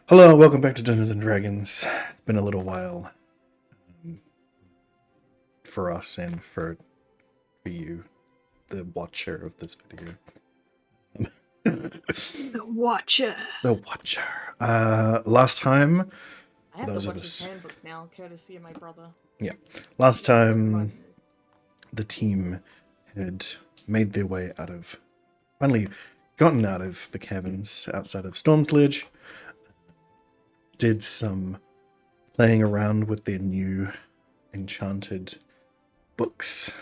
Hello, welcome back to Dungeons and Dragons. It's been a little while for us and for you, the watcher of this video. The Watcher. The watcher. Last time, I have those the of Watcher's us. Handbook now, courtesy of my brother. Last time, the team had made their way finally gotten out of the caverns outside of Stormsledge, did some playing around with their new enchanted books,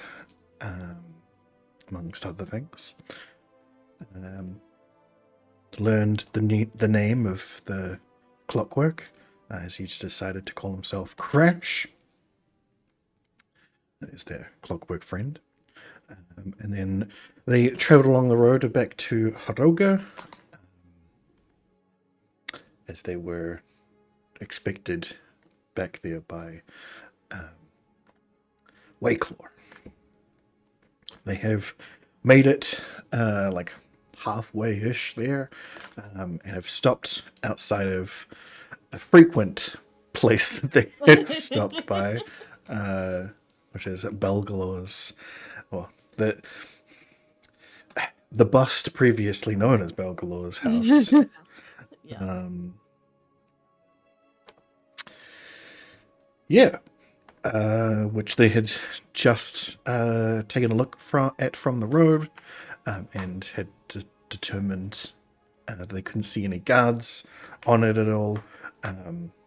amongst other things. Learned the name of the clockwork, as each decided to call himself Crash. That is their clockwork friend. And then they traveled along the road back to Haroga, as they were expected back there by Wayclaw. They have made it like halfway-ish there, and have stopped outside of a frequent place that they have stopped by, which is Belgalor's, or the bust previously known as Belgalor's house. Which they had just taken a look from the road, and had determined that they couldn't see any guards on it at all.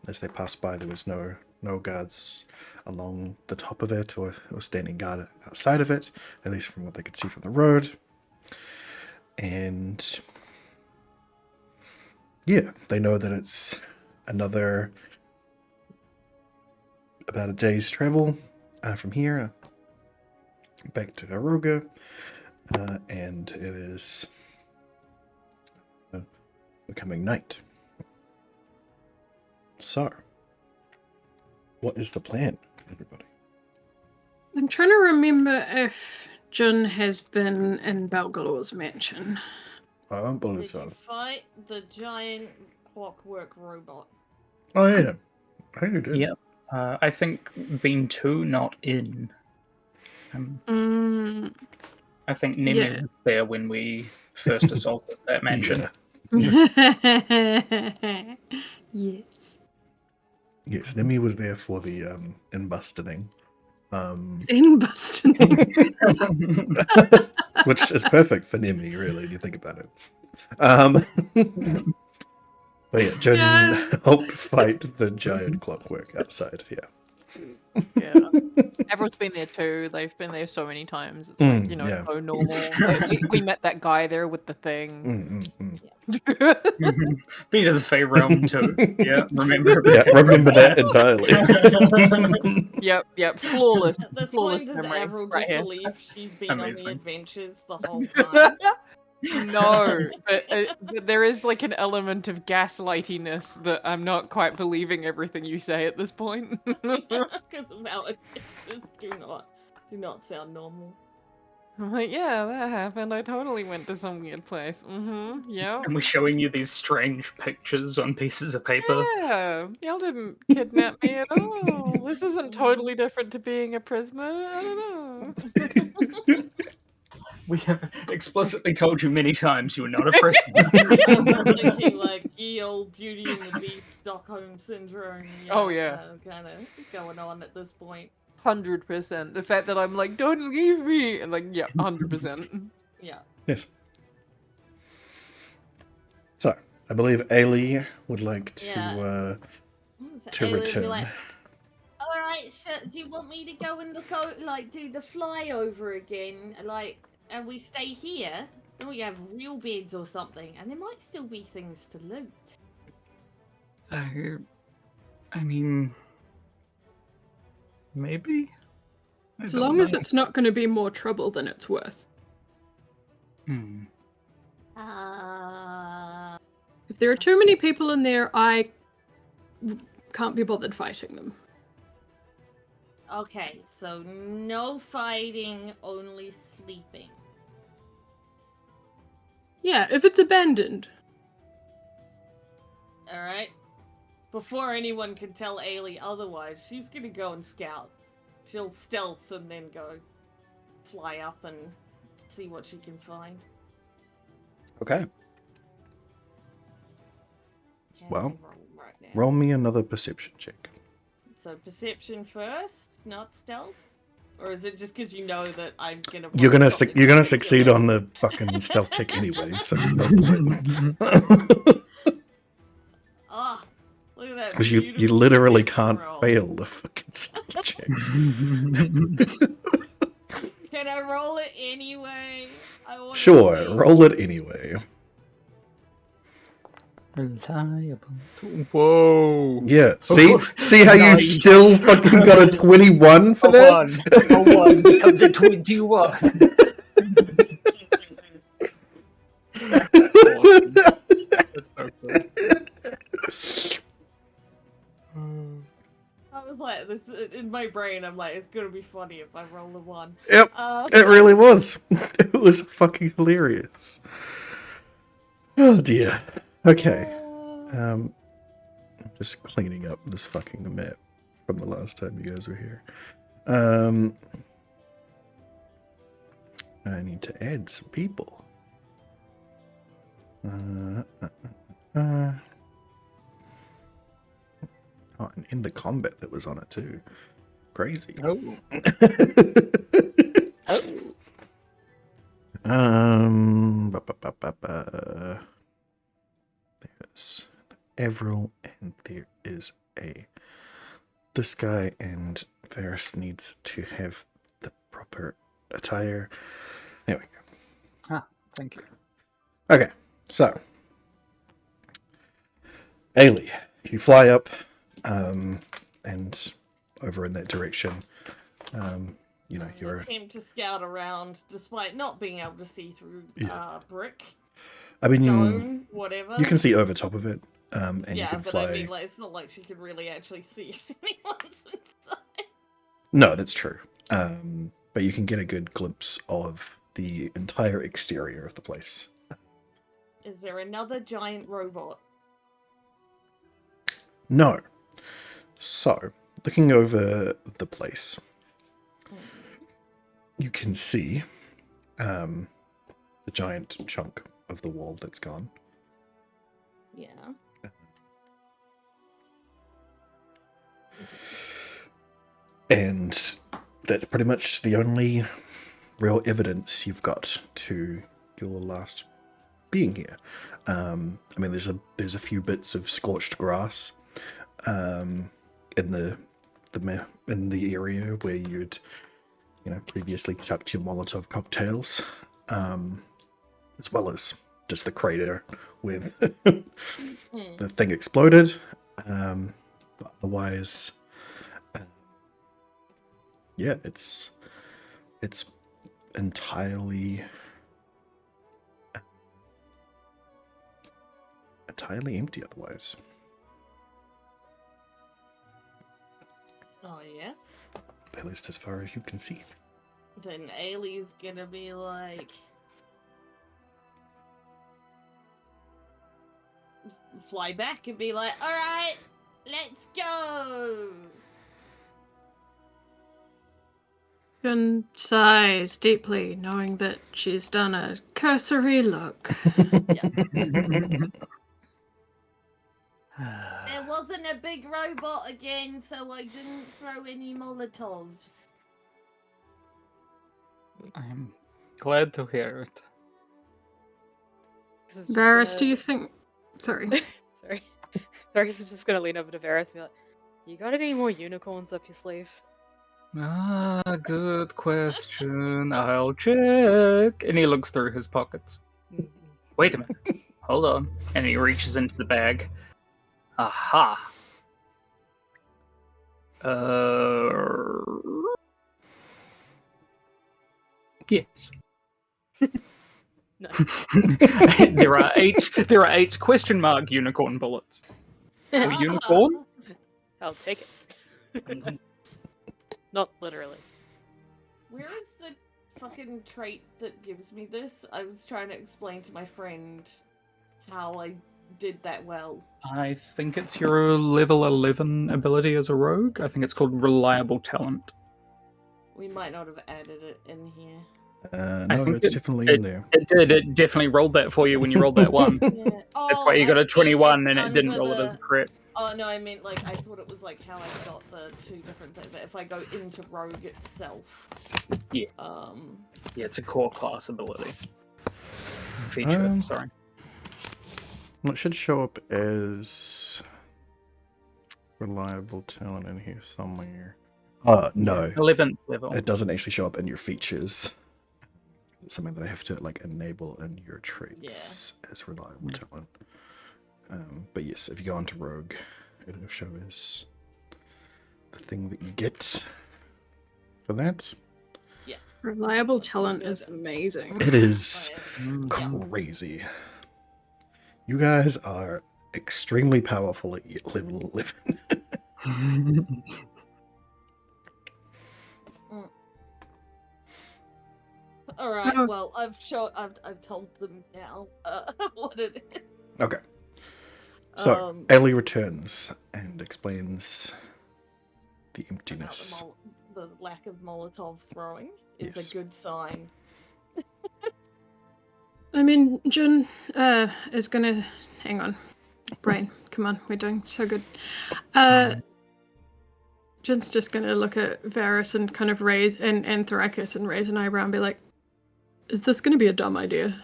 As they passed by, there was no guards along the top of it, or standing guard outside of it, at least from what they could see from the road. And yeah, they know that it's about a day's travel from here back to Haroga, and it is becoming night. So, what is the plan, everybody? I'm trying to remember if Jun has been in Belgalor's mansion. I don't believe Did so. you fight the giant clockwork robot? Oh yeah, I think you did. Yep. I think been to, not in. I think Nemi was there when we first assaulted that mansion. Yeah. Yes. Yes, Nemi was there for the embusting. Which is perfect for Nemi, really, if you think about it. But yeah, Jun helped fight the giant clockwork outside. Yeah. Everyone's been there too. They've been there so many times. It's like, so normal. we met that guy there with the thing. Been to the Fey realm too. Yeah, remember? Yeah, remember that entirely. Yep. Flawless. At this flawless point, does memory. Avril Right just here. believe she's been on the Amazing. adventures the whole time? No, but there is like an element of gaslightiness that I'm not quite believing everything you say at this point. Because our adventures do not sound normal. I'm like, yeah, that happened. I totally went to some weird place. Yeah. And we're showing you these strange pictures on pieces of paper. Yeah, y'all didn't kidnap me at all. This isn't totally different to being a prisoner. I don't know. We have explicitly told you many times you are not a prisoner. I'm just thinking like ye old Beauty and the Beast Stockholm syndrome. Kind of going on at this point. 100%. The fact that I'm like, don't leave me, and like, yeah, 100%. Yeah. Yes. So, I believe Ailey would like to return. Like, all right, so do you want me to go and look out, like, do the flyover again, like, and we stay here, and we have real beds or something, and there might still be things to loot. I mean, maybe. As long as it's not going to be more trouble than it's worth. If there are too many people in there, I can't be bothered fighting them. Okay, so no fighting, only sleeping. Yeah, if it's abandoned. Alright. before anyone can tell Ailey otherwise, she's gonna go and scout. She'll stealth and then go fly up and see what she can find. Okay. Can Well, I roll right now? Roll me another perception check. So perception first, not stealth? Or is it just because you know that I'm gonna... You're roll gonna something you're gonna ridiculous? succeed on the fucking stealth check anyway, so there's no point. Ah, look at that. Because you beautiful literally perception can't roll. fail the fucking stealth check. Can I roll it anyway? I want Sure, roll it anyway. Reliable. Whoa. Yeah, see how you Nice. still fucking got a 21 for A that? 1. A 1 becomes a 21. Awesome. That's so cool. I was like, this in my brain. I'm like, it's gonna be funny if I roll a 1. Yep, it really was. It was fucking hilarious. Oh dear. Okay. I'm just cleaning up this fucking map from the last time you guys were here. I need to add some people. Oh, and end the combat that was on it too. Crazy. Oh. There's Avril, and there is this guy, and Varys needs to have the proper attire. There we go. Ah, thank you. Okay, so Ailey, you fly up, and over in that direction. You're attempt to scout around despite not being able to see through brick, I mean, stone, whatever. you can see over top of it, and you Yeah, can but fly. I mean, like, it's not like she can really actually see if anyone's inside. No, that's true. But you can get a good glimpse of the entire exterior of the place. Is there another giant robot? No. So, looking over the place, you can see the giant chunk of the wall that's gone. Yeah. And that's pretty much the only real evidence you've got to your last being here. I mean, there's a few bits of scorched grass in the area where you'd previously chucked your Molotov cocktails, as well as just the crater where the thing exploded. But otherwise, yeah, it's entirely empty otherwise. Oh, yeah? At least as far as you can see. Then Ailey's gonna be like... fly back and be like, alright, let's go! Jun sighs deeply, knowing that she's done a cursory look. There wasn't a big robot again, so I didn't throw any Molotovs. I'm glad to hear it. Varys, do you think... Sorry. Sorry. Varys is just gonna lean over to Varys and be like, you got any more unicorns up your sleeve? Ah, good question. I'll check. And he looks through his pockets. Wait a minute. Hold on. And he reaches into the bag. Aha. Yes. Nice. There are eight question mark unicorn bullets. A unicorn? I'll take it. Not literally. Where is the fucking trait that gives me this? I was trying to explain to my friend how I did that well. I think it's your level 11 ability as a rogue. I think it's called Reliable Talent. We might not have added it in here. I No, think it's definitely in there. It did. It definitely rolled that for you when you rolled that one. Yeah. Oh, That's why you got I a see, 21 it's and it didn't under roll it as a the- crit. Oh no, I meant like I thought it was like how I got the two different things. But if I go into rogue itself, Yeah. Yeah, it's a core class ability. Feature, sorry. Well, it should show up as reliable talent in here somewhere. No, 11th level. it doesn't actually show up in your features. It's something that I have to like enable in your traits as reliable talent. But yes, if you go onto rogue, it'll show as the thing that you get for that. Reliable talent is amazing. It is Mhm. crazy. You guys are extremely powerful at level 11. All right. Oh. Well, I've told them now what it is. Okay. So, Ellie returns and explains the About emptiness. the lack of Molotov throwing is Yes. a good sign. I mean, Jun is gonna hang on. Brain, come on, we're doing so good. Jun's just gonna look at Varys and kind of raise and Thrakus and raise an eyebrow and be like, "Is this gonna be a dumb idea?"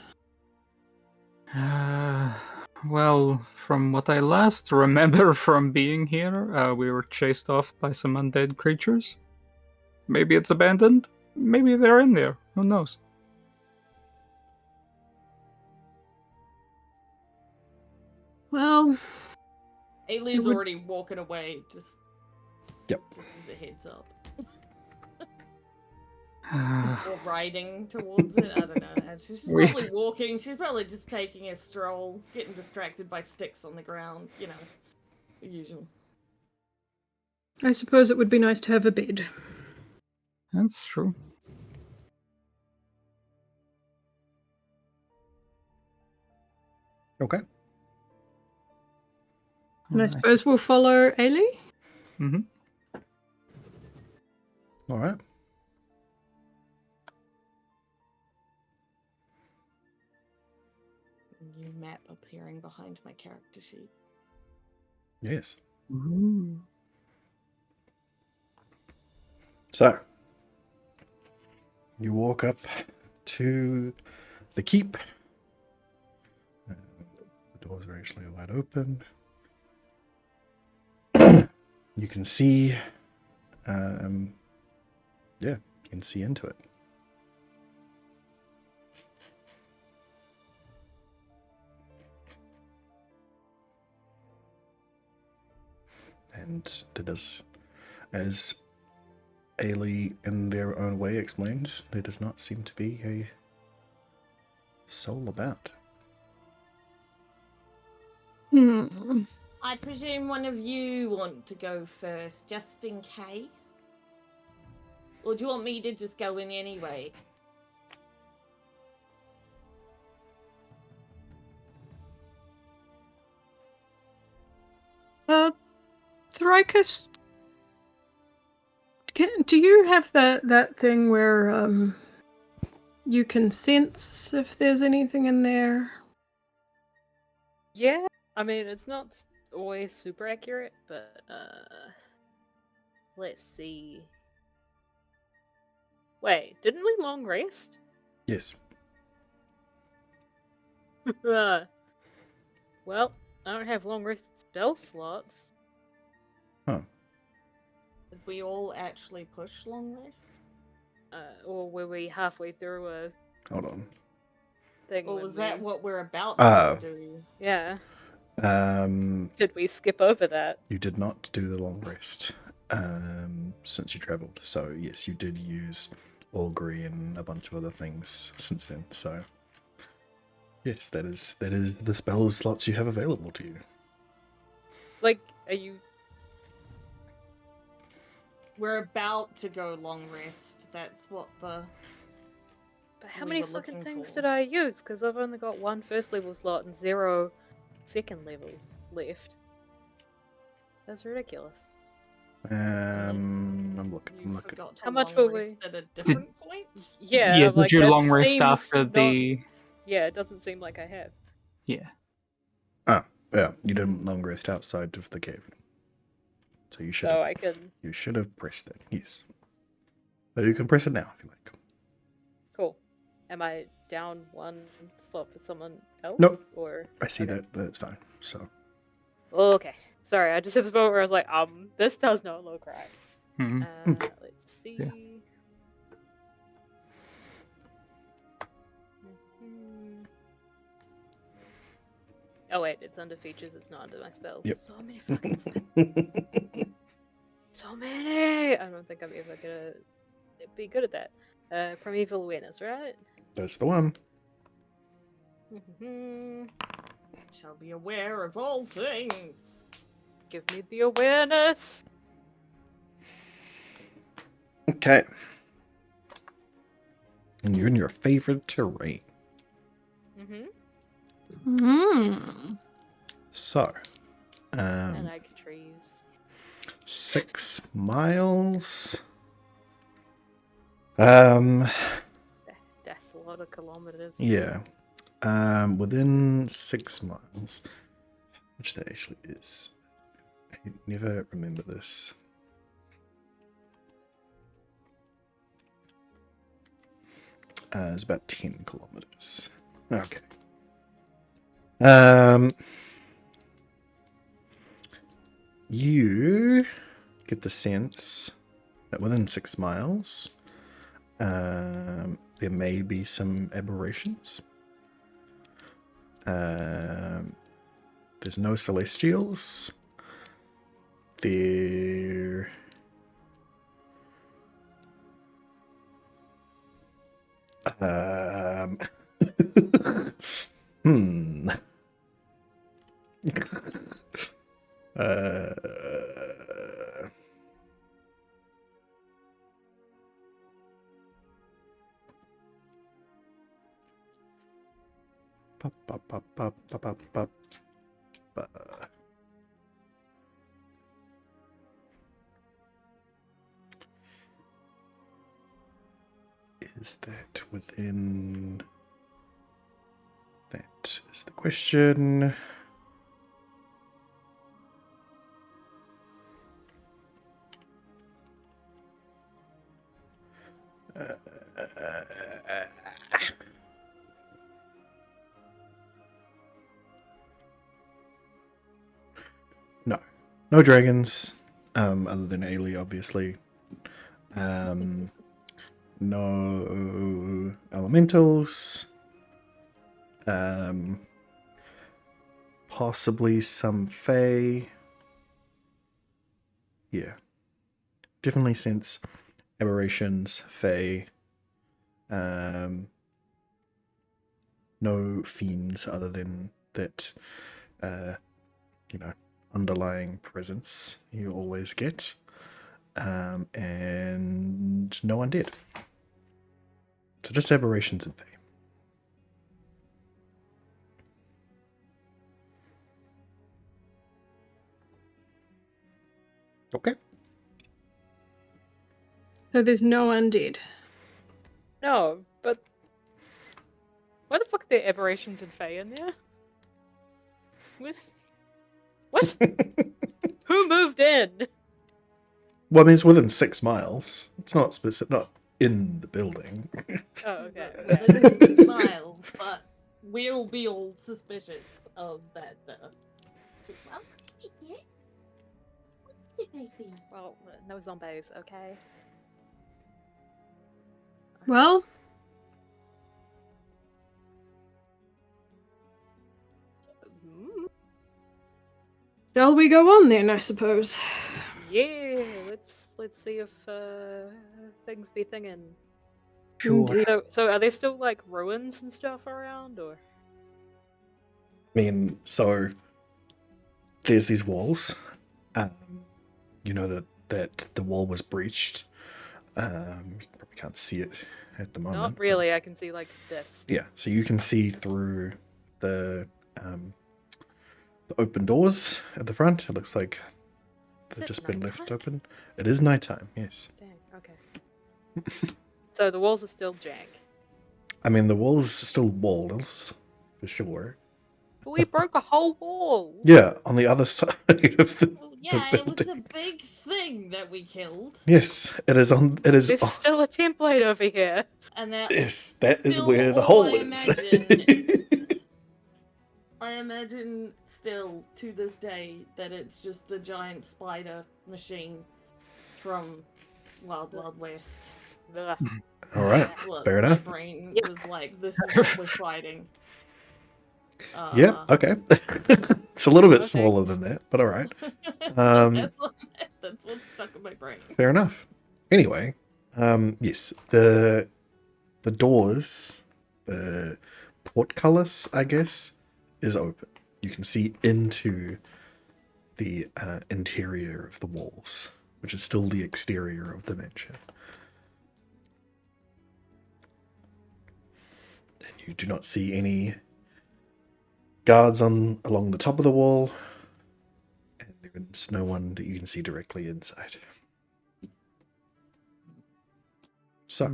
Well, from what I last remember from being here, we were chased off by some undead creatures. Maybe it's abandoned. Maybe they're in there. Who knows? Well, Ailey's would- already walking away. Just as a heads up. Or riding towards it. I don't know. She's probably walking. She's probably just taking a stroll, getting distracted by sticks on the ground. You know, the usual. I suppose it would be nice to have a bed. That's true. Okay. And I suppose we'll follow Ailey? Mm-hmm. All right. New map appearing behind my character sheet. Yes. Ooh. So, you walk up to the keep. The doors are actually wide open. You can see, you can see into it. And it is, as Ailey in their own way explained, there does not seem to be a soul about. I presume one of you want to go first, just in case? Or do you want me to just go in anyway? Thrakus, do you have that thing where you can sense if there's anything in there? Yeah, I mean, it's not always super accurate, but let's see. Wait, didn't we long rest? Yes. Well, I don't have long rested spell slots. Huh. Did we all actually push long rest? Or were we halfway through a Hold on. thing? Or when was that we- what we're about Oh. to do? Yeah. Did we skip over that? You did not do the long rest since you travelled. So yes, you did use augury and a bunch of other things since then. So yes, that is the spell slots you have available to you. Like, are you? We're about to go long rest. That's what the. But how we many were fucking looking things for. did I use? Because I've only got one first level slot and 0 second levels left. That's ridiculous. I'm You looking. forgot to How much long will we- rest at a different point? Yeah, Yeah, I'm did like, you that long rest seems after not- the? Yeah, it doesn't seem like I have. Yeah. Yeah, you didn't long rest outside of the cave. So you should So have. I can. You should have pressed it. Yes. But you can press it now if you like. Cool. Am I down one slot for someone else? Nope. Or I see Okay. that. That's fine. So Okay. Sorry, I just hit this moment where I was like, this does not look right. Mhm. Let's see. Yeah. Mhm. Oh wait, it's under features. It's not under my spells. Yep. So many fucking spells. So many. I don't think I'm ever gonna be good at that. Primeval awareness, right? that's the one. Mhm. Shall be aware of all things. Give me the awareness. Okay. And you're in your favorite terrain. Mhm. Hmm. So, I like trees. 6 miles. That's a lot of kilometers. Yeah. Within 6 miles, which that actually is. I never remember this. It's about 10 kilometers. Okay. You get the sense that within 6 miles, there may be some aberrations. There's no celestials. There. Hmm. Pop, pop, pop, pop, pop, pop, pop. Is that within? That is the question. No, no dragons. Other than Ailey, obviously. No elementals. Possibly some fae. Yeah. Definitely sense aberrations, fae. No fiends other than that, underlying presence you always get. And no undead. So just aberrations and fae. Okay. So there's no undead. No, but why the fuck are there aberrations and fae in there? What? Who moved in? Well, I mean, it's within 6 miles. It's not specific, not in the building. Oh, okay. Within 6 miles, but we'll be all suspicious of that. Well, yeah. What's it, baby? Well, no zombies, okay. Well, Mm, shall we go on then, I suppose? yeah, let's see if things be thingin'. Sure. Indeed. So are there still like ruins and stuff around, or? I mean, so there's these walls. You know that the wall was breached. You probably can't see it at the moment. Not really. I can see like this. Yeah, so you can see through the the open doors at the front. It looks like Is they've it just been left nighttime? open. It is nighttime, yes. Dang, okay. So the walls are still jank. I mean, the walls are still walls, for sure. But we broke a whole wall! Yeah, on the other side of the, Well, the yeah, it was building. a big thing that we killed. Yes, it is on. It is. There's still a template over here. And that Yes, that is still where the all hole I is. I imagine still to this day that it's just the giant spider machine from Wild Wild West. Ugh. All right, That's what fair my enough. brain was like, this is what we're fighting. Yeah, okay. It's a little bit No smaller thanks. than that, but all right. that's what's stuck in my brain. Fair enough. Anyway, yes, the doors, the portcullis, I guess, is open. You can see into the interior of the walls, which is still the exterior of the mansion. And you do not see any guards along the top of the wall, and there's no one that you can see directly inside. So,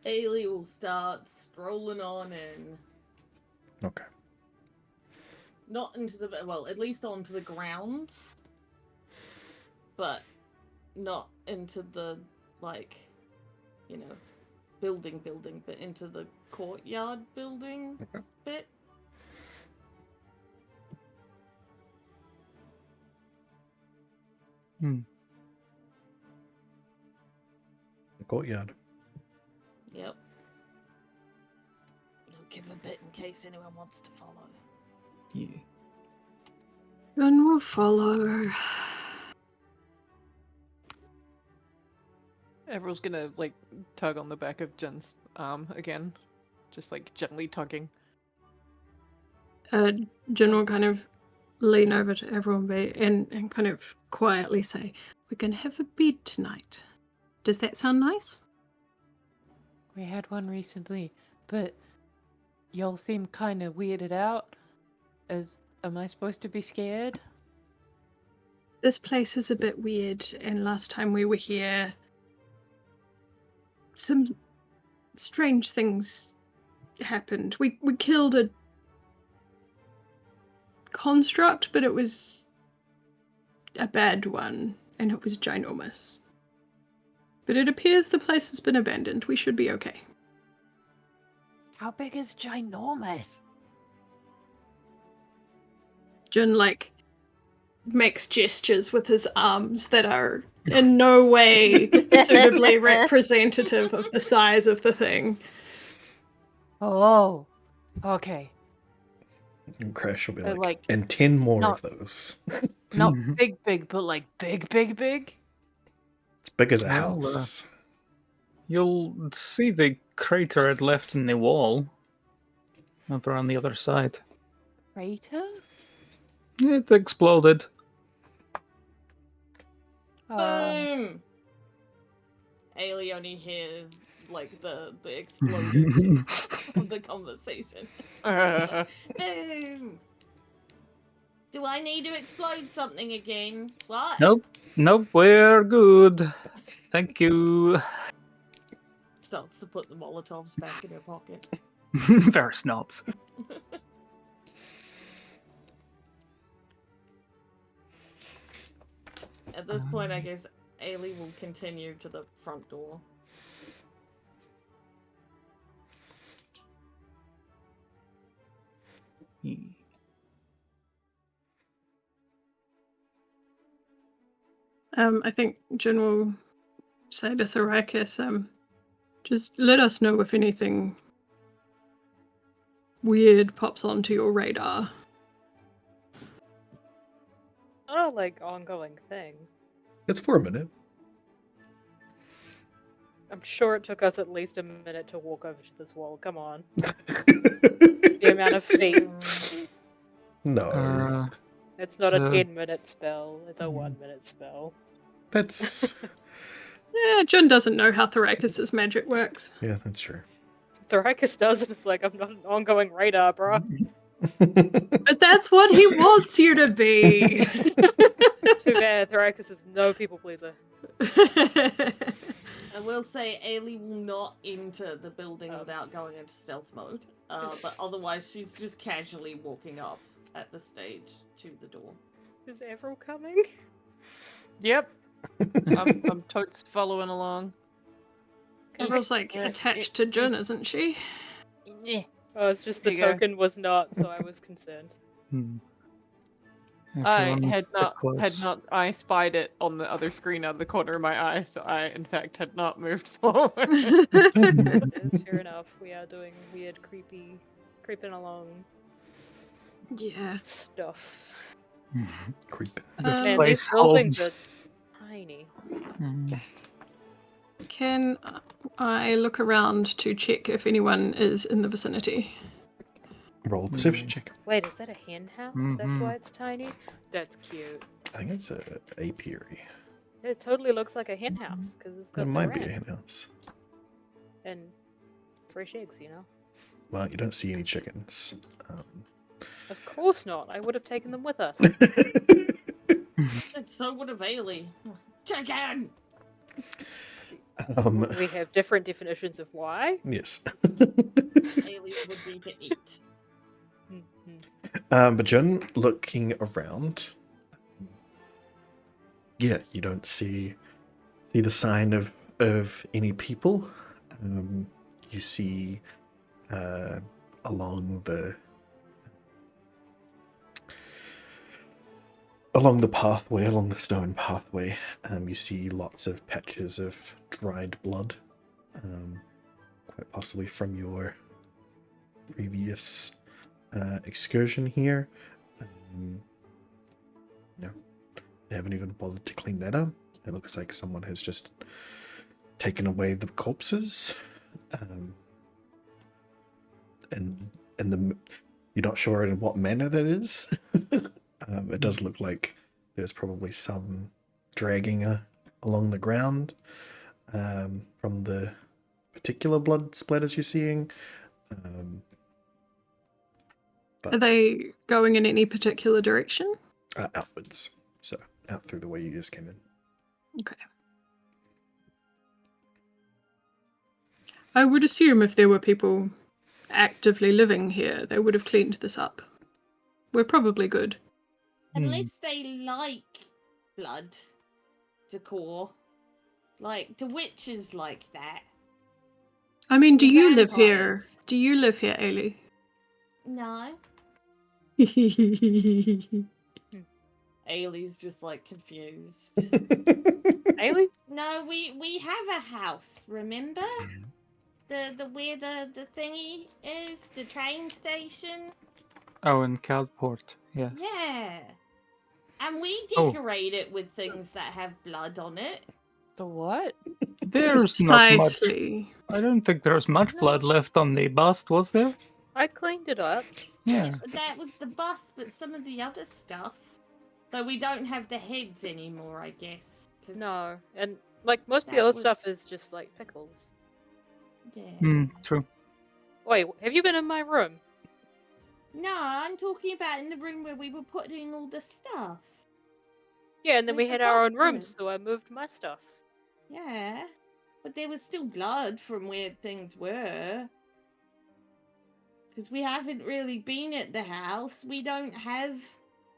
Ailey will start strolling on in. okay. Not into the, well, at least onto the grounds. But not into the, like, you know, building, but into the courtyard building Okay. bit. The courtyard. Yep. I'll give a bit in case anyone wants to follow. Yeah. And we'll follow. Everyone's gonna like tug on the back of Jen's arm again, just like gently tugging. Jen will kind of lean over to everyone and kind of quietly say, "We're gonna have a bed tonight. Does that sound nice?" We had one recently, but y'all seem kind of weirded out. Am I supposed to be scared? This place is a bit weird, and last time we were here, some strange things happened. We killed a construct, but it was a bad one, and it was ginormous. But it appears the place has been abandoned. We should be okay. How big is ginormous? Jin, like, makes gestures with his arms that are in no way suitably representative of the size of the thing. Oh, okay. And Crash will be They're like, like, and 10 more not- of those. Not big, but like big. It's big as a Well, house. You'll see the crater it left in the wall over on the other side. Crater? It exploded. Boom! Ailey only hears, like, the explosion of the conversation. Boom! Do I need to explode something again? What? Nope, we're good. Thank you. Starts to put the Molotovs back in her pocket. Varys nods. At this point, I guess Ailey will continue to the front door. I think Jin will say to Thorakis, just let us know if anything weird pops onto your radar. Not a, like, ongoing thing. It's for a minute. I'm sure it took us at least a minute to walk over to this wall. Come on. The amount of feet. No. It's not a So- 10-minute spell. It's a 1-minute spell. That's... Yeah, Jin doesn't know how Thorakis' magic works. Yeah, that's true. Thorakis does, and it's like, I'm not an ongoing radar, bro. But that's what he wants you to be. Too bad, Thrakus is no people pleaser. I will say Ailey will not enter the building Oh. without going into stealth mode. But Is- otherwise, she's just casually walking up at the stage to the door. Is Avril coming? Yep. I'm totes following along. Avril's like attached to Jun, isn't she? Yeah. Oh, it's just the There you go. token was not, so I was concerned. I had not. I spied it on the other screen out of the corner of my eye, so I, in fact, had not moved forward. It is fair enough. We are doing weird, creeping along Yeah. stuff. Creeping. This Man, place these buildings holds. are tiny. Can I look around to check if anyone is in the vicinity? Roll a perception check. Wait, is that a hen house? That's why it's tiny? That's cute. I think it's a apiary. It totally looks like a hen house because it's got It the might be a rat hen house. and fresh eggs, you know. Well, you don't see any chickens. Of course not. I would have taken them with us. And so would have Ailey. Chicken! We have different definitions of why. Yes. Ailey would be to eat. But Jun, looking around, yeah, you don't see the sign of any people. You see along the pathway, along the stone pathway, you see lots of patches of dried blood, quite possibly from your previous excursion here. No, they haven't even bothered to clean that up. It looks like someone has just taken away the corpses, and you're not sure in what manner that is. It does look like there's probably some dragging along the ground from the particular blood splatters you're seeing. Are they going in any particular direction? Outwards, so out through the way you just came in. Okay. I would assume if there were people actively living here, they would have cleaned this up. We're probably good. Unless they like blood decor. Like, the witches like that. I mean, do The you live here? vampires. Do you live here, Ailey? No. Ailey's just like confused. Ailey? No, we have a house, remember? The where the thingy is, the train station? Oh, in Calport, yes. Yeah. And we Oh. decorate it with things that have blood on it. The what? There's not much. Precisely. I don't think there's much No. blood left on the bust, was there? I cleaned it up. Yeah. That was the bust, but some of the other stuff. Though we don't have the heads anymore, I guess. 'cause- No, and like most of the That other stuff was- is just like pickles. Yeah. True. Wait, have you been in my room? No, I'm talking about in the room where we were putting all the stuff. Yeah, and then With we the had our own rooms, bastards. so I moved my stuff. Yeah. But there was still blood from where things were. Because we haven't really been at the house. We don't have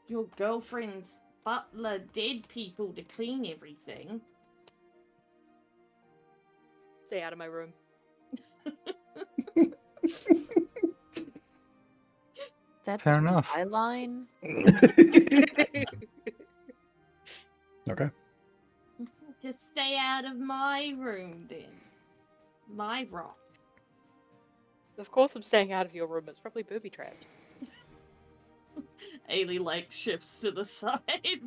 your girlfriend's butler dead people to clean everything. Stay out of my room. That's Fair enough. my line. Okay. Just stay out of my room then. My rock. Of course I'm staying out of your room. It's probably booby trapped. Ailey like shifts to the side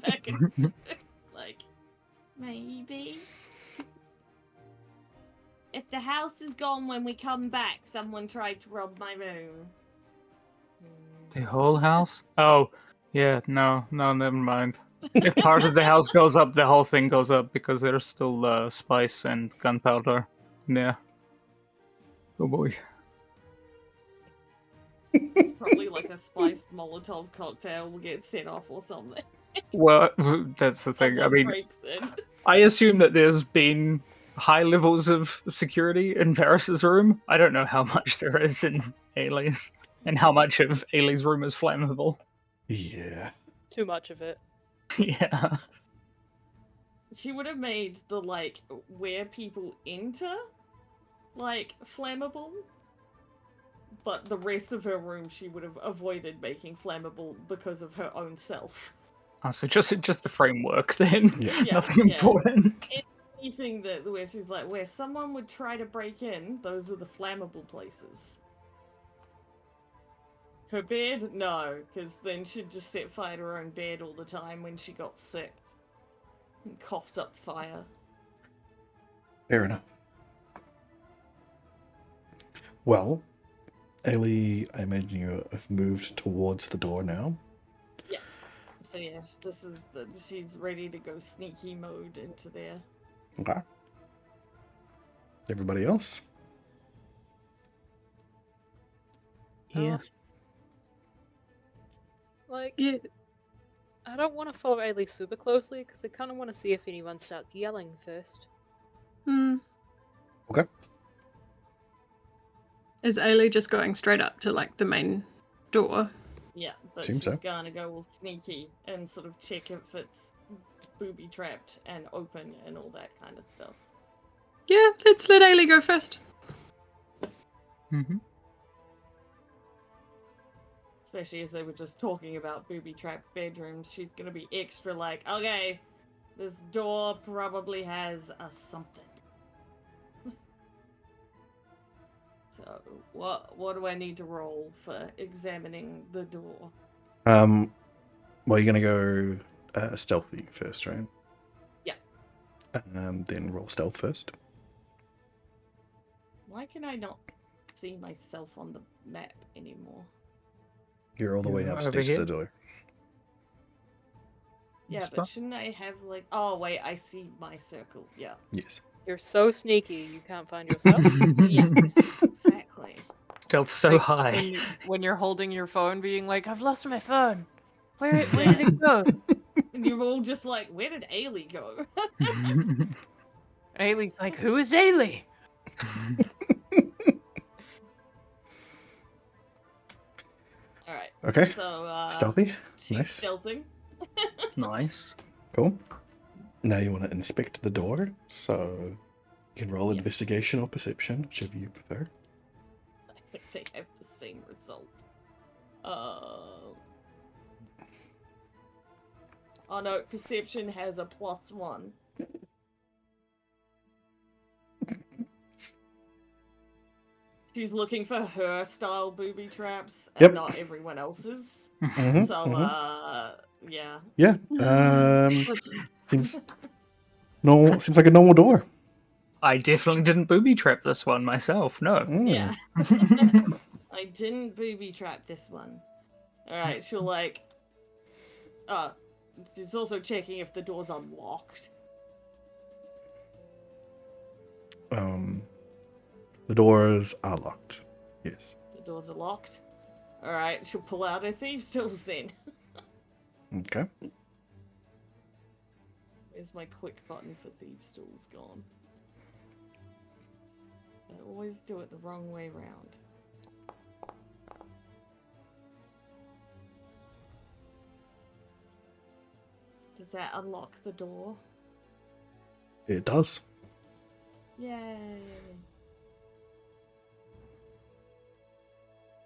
back and like maybe. If the house is gone when we come back, someone tried to rob my room. The whole house? Oh, yeah, no, never mind. If part of the house goes up, the whole thing goes up because there's still spice and gunpowder. Yeah. Oh boy. It's probably like a spiced Molotov cocktail will get set off or something. Well, that's the thing. I Someone mean, breaks in. I assume that there's been high levels of security in Varys's room. I don't know how much there is in Ailey's, and how much of Ailey's room is flammable. Yeah. Too much of it. Yeah. She would have made the, like, where people enter, like, flammable. But the rest of her room she would have avoided making flammable because of her own self. Oh, so just the framework then. Yeah. Yeah, Nothing yeah. important. Anything that where she's like, where someone would try to break in, those are the flammable places. Her bed, no, because then she'd just set fire to her own bed all the time when she got sick. And coughed up fire. Fair enough. Well, Ailey, I imagine you have moved towards the door now. So yeah, this is she's ready to go sneaky mode into there. Okay. Everybody else? Yeah. Like, Yeah. I don't want to follow Ailey super closely because I kind of want to see if anyone starts yelling first. Hmm. Okay. Is Ailey just going straight up to like the main door? Yeah, but Seems she's so. gonna go all sneaky and sort of check if it's booby trapped and open and all that kind of stuff. Yeah, let's let Ailey go first. Mm-hmm. Especially as they were just talking about booby trapped bedrooms, she's gonna be extra like, okay, this door probably has a something. So what do I need to roll for examining the door? Well, you're gonna go stealthy first, right? Yeah. Then roll stealth first. Why can I not see myself on the map anymore? You're all the way You're up over next to here? the door. Yeah, This but one? shouldn't I have like? Oh wait, I see my circle. Yeah, Yes. You're so sneaky, you can't find yourself. Yeah. exactly. Stealth so Like, high. when you're holding your phone, being like, "I've lost my phone. Where did it go?" And you're all just like, where did Ailey go? Ailey's like, "Who is Ailey?" All right. Okay. So Stealthy. she's Nice. stealthing. Nice. Cool. Now you want to inspect the door, so you can roll Yeah. investigation or perception, whichever you prefer. I think they have the same result. Oh no, perception has a +1. She's looking for her style booby traps and Yep. not everyone else's. Mhm, So, mhm. yeah. Yeah. Seems normal. Seems like a normal door. I definitely didn't booby trap this one myself. No. Mm. Yeah. I didn't booby trap this one. Alright, she'll like... she's also checking if the door's unlocked. The doors are locked. Yes. The doors are locked. Alright, she'll pull out her thieves' tools then. Okay. Where's my quick button for thieves' tools gone? I always do it the wrong way round. Does that unlock the door? It does. Yay!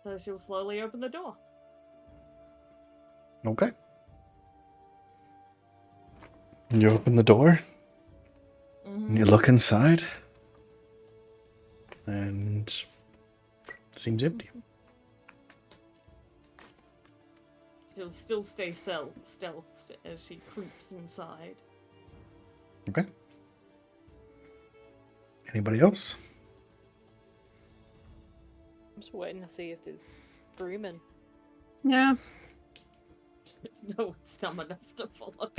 So she'll slowly open the door. Okay. You open the door and you look inside, and it seems empty. She'll still stay stealth as she creeps inside. Okay. Anybody else? I'm just waiting to see if there's Freeman. Yeah. There's no one's dumb enough to follow.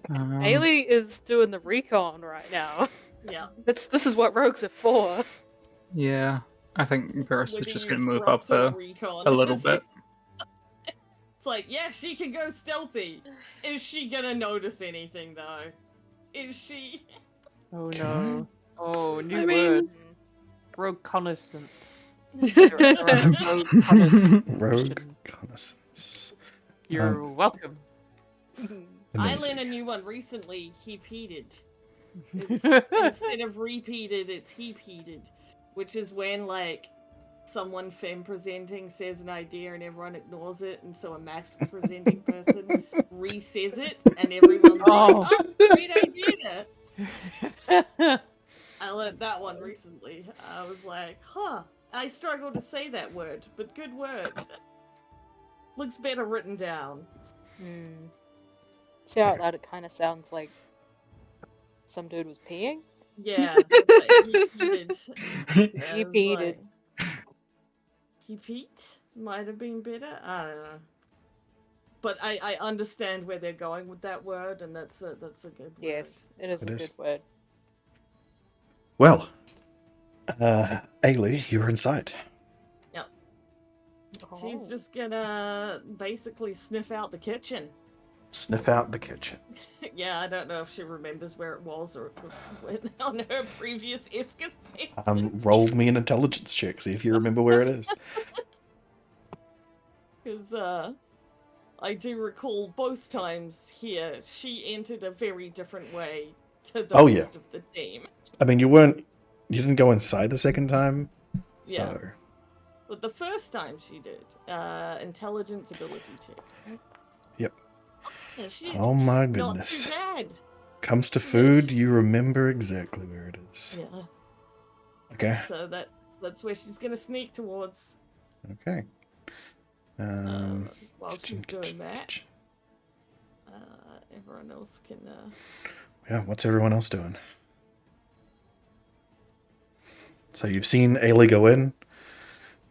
Ailey is doing the recon right now. Yeah. This is what rogues are for. Yeah. I think Varys is Whether just you going to move thrust up or recon. a little bit. It's like, yeah, she can go stealthy. Is she gonna notice anything though? Is she? Oh Okay. no. Oh, new I word. mean, Reconnaissance. Rogue Mission. reconnaissance. You're welcome. I Amazing. learned a new one recently. Heaped. Instead of repeated, it's heaped, which is when like someone femme presenting says an idea and everyone ignores it, and so a mask presenting person re-says it, and everyone's Oh. like, "Oh, great idea!" I learned that one recently. I was like, "Huh." I struggle to say that word, but good word. Looks better written down. See out loud, it kind of sounds like some dude was peeing. Yeah, it's like heated. He peed. He peed? Might have been better. I don't know. But I understand where they're going with that word, and that's a good word. Yes, it is It a is. good word. Well, Ailey, you're inside. She's Oh. just gonna basically sniff out the kitchen. Sniff out the kitchen. Yeah, I don't know if she remembers where it was or when on her previous escapades. Roll me an intelligence check, see if you remember where it is. Because I do recall both times here she entered a very different way to the Oh, yeah. rest of the team. I mean, you didn't go inside the second time, so Yeah. But the first time she did, intelligence ability check. Right? Yep. Yeah, she's Oh my not goodness. too bad. Comes to food, you remember exactly where it is. Yeah. Okay. So that's where she's gonna sneak towards. Okay. While Kitchen, she's doing kitchen, that, kitchen. everyone else can. Yeah, what's everyone else doing? So you've seen Ailey go in.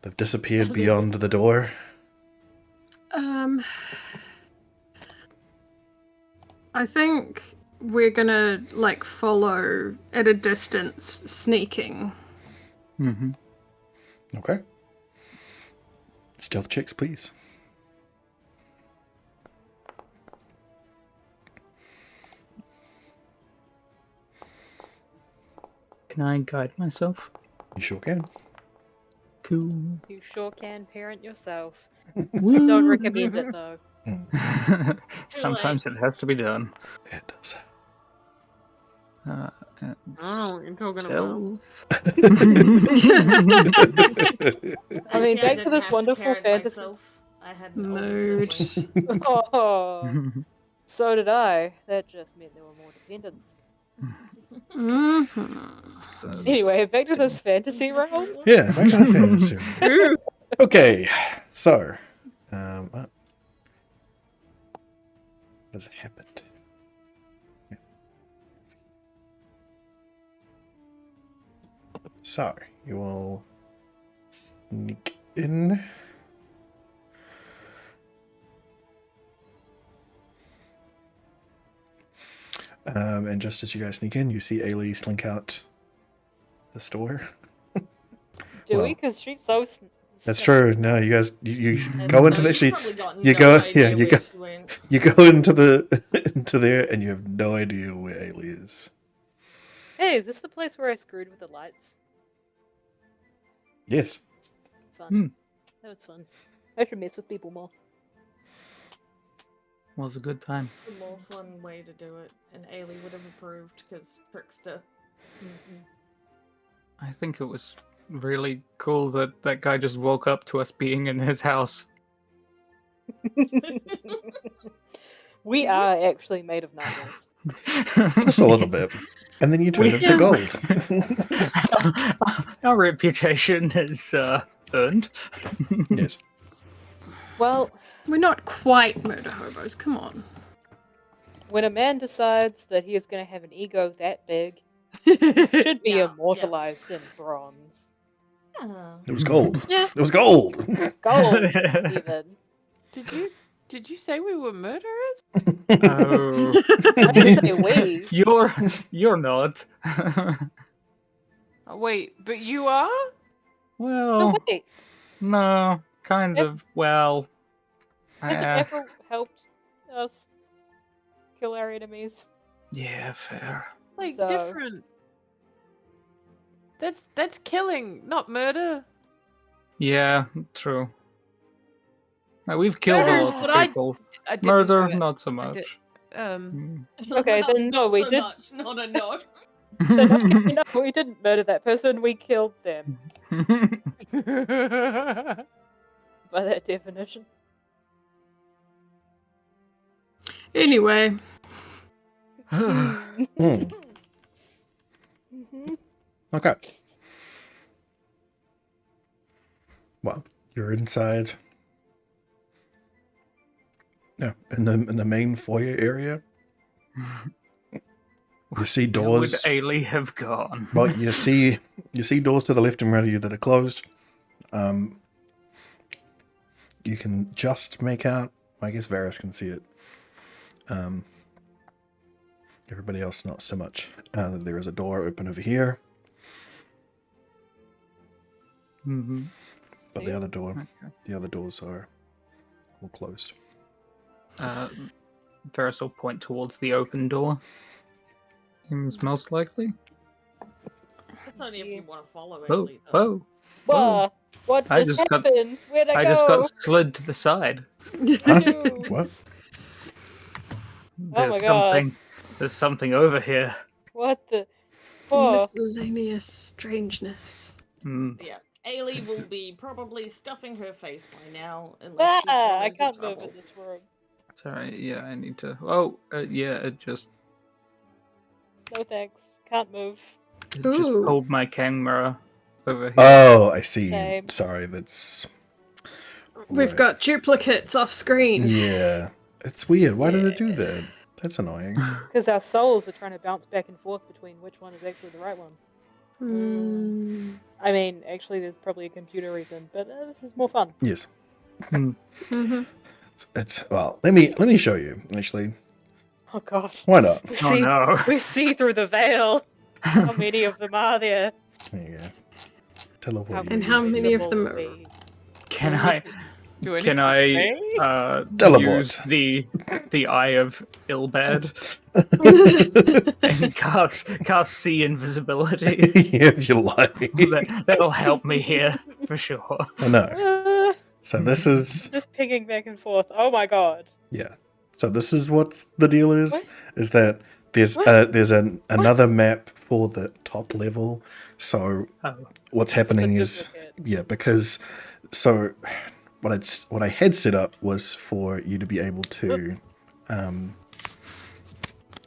They've disappeared beyond the door. I think we're gonna like follow at a distance, sneaking. Mm-hmm. Okay. Stealth checks, please. Can I guide myself? You sure can. Cool. You sure can parent yourself. Woo! Don't recommend it though. Sometimes it has to be done. It does. I don't know what you're talking about. Stealth. I mean, See, back to didn't this have wonderful parent fantasy. myself. I had an older sibling. Mood. Oh, so did I. That just meant there were more dependents. Mm-hmm. Anyway, back to this fantasy realm. Yeah, back to the fantasy. Okay, so what has happened? Yeah. So you will sneak in. And just as you guys sneak in, you see Ailey slink out the store. Do Well, we? Because she's so. That's true. No, you guys, you And go into no, the you've she, probably got you no go, idea yeah, you where go, she went. you go into the into there, and you have no idea where Ailey is. Hey, is this the place where I screwed with the lights? Yes. Fun. That was fun. I should mess with people more. Was a good time. A more fun way to do it, and Ailey would have approved because trickster. I think it was really cool that that guy just woke up to us being in his house. We are actually made of nightmares. Just a little bit, and then you turn We- into gold. Our reputation is earned. Yes. Well, We're not quite murder hobos, come on. when a man decides that he is going to have an ego that big, he should be Yeah, immortalized in bronze. Yeah. It was gold. Yeah. It was gold. Gold, even. Did you say we were murderers? Oh, I didn't say we. you're not. Oh, wait, but you are? Well, No, wait. no, kind Yep. of. Well, Has it eh, ever helped us kill our enemies? yeah, fair. Like So- different. That's killing, not murder. Yeah, true. Now, we've killed a Murder's lot what of I- people. I didn't Murder, do it. not so I much. did- Okay, then no, we so did. much, not a no. Then okay, no, we didn't murder that person. We killed them by that definition. Anyway, Hmm. Mhm. Okay. Well, you're inside. Yeah, in the main foyer area. You see Where would doors. Ailey have gone? Well, you see doors to the left and right of you that are closed. You can just make out. I guess Varys can see it. Everybody else not so much. There is a door open over here, Mhm. but See? the other door, Okay. the other doors are all closed. Varys will point towards the open door. Seems most likely. That's only if you want to follow it. Whoa, whoa. Whoa, what I just just got- happened? Where'd I I go? just got slid to the side. Huh? Ew. What? Oh There's my God. something. There's something over here. What the? Oh, miscellaneous strangeness. Hmm. Yeah, Ailey will be probably stuffing her face by now, unless she's ah, run I into can't trouble. move in this room. Sorry, yeah, I need to. Oh, yeah, it just No thanks. Can't move. Ooh. pulled my camera over here. Oh, I see. Same. Sorry, that's. We've Right. got duplicates off screen. Yeah, it's weird. Why did it do that? That's annoying. Because our souls are trying to bounce back and forth between which one is actually the right one. Mm. I mean, actually, there's probably a computer reason, but this is more fun. Yes, Mm-hmm. it's well. Let me show you. Actually, Oh God. why not? We Oh see, no. we see through the veil. How many of them are there? There you go. Teleport. And you. how many of them Visible are- be. Can I? Do I need Can to I say? Teleport. use the Eye of Ilbad and cast see invisibility? If you like. That'll help me here for sure. I know. So this is Just pinging back and forth. Oh my God. yeah. So this is what the deal is. What? Is that there's What? another map for the top level. So Oh, what's happening It's a is duplicate. because so what I had set up was for you to be able to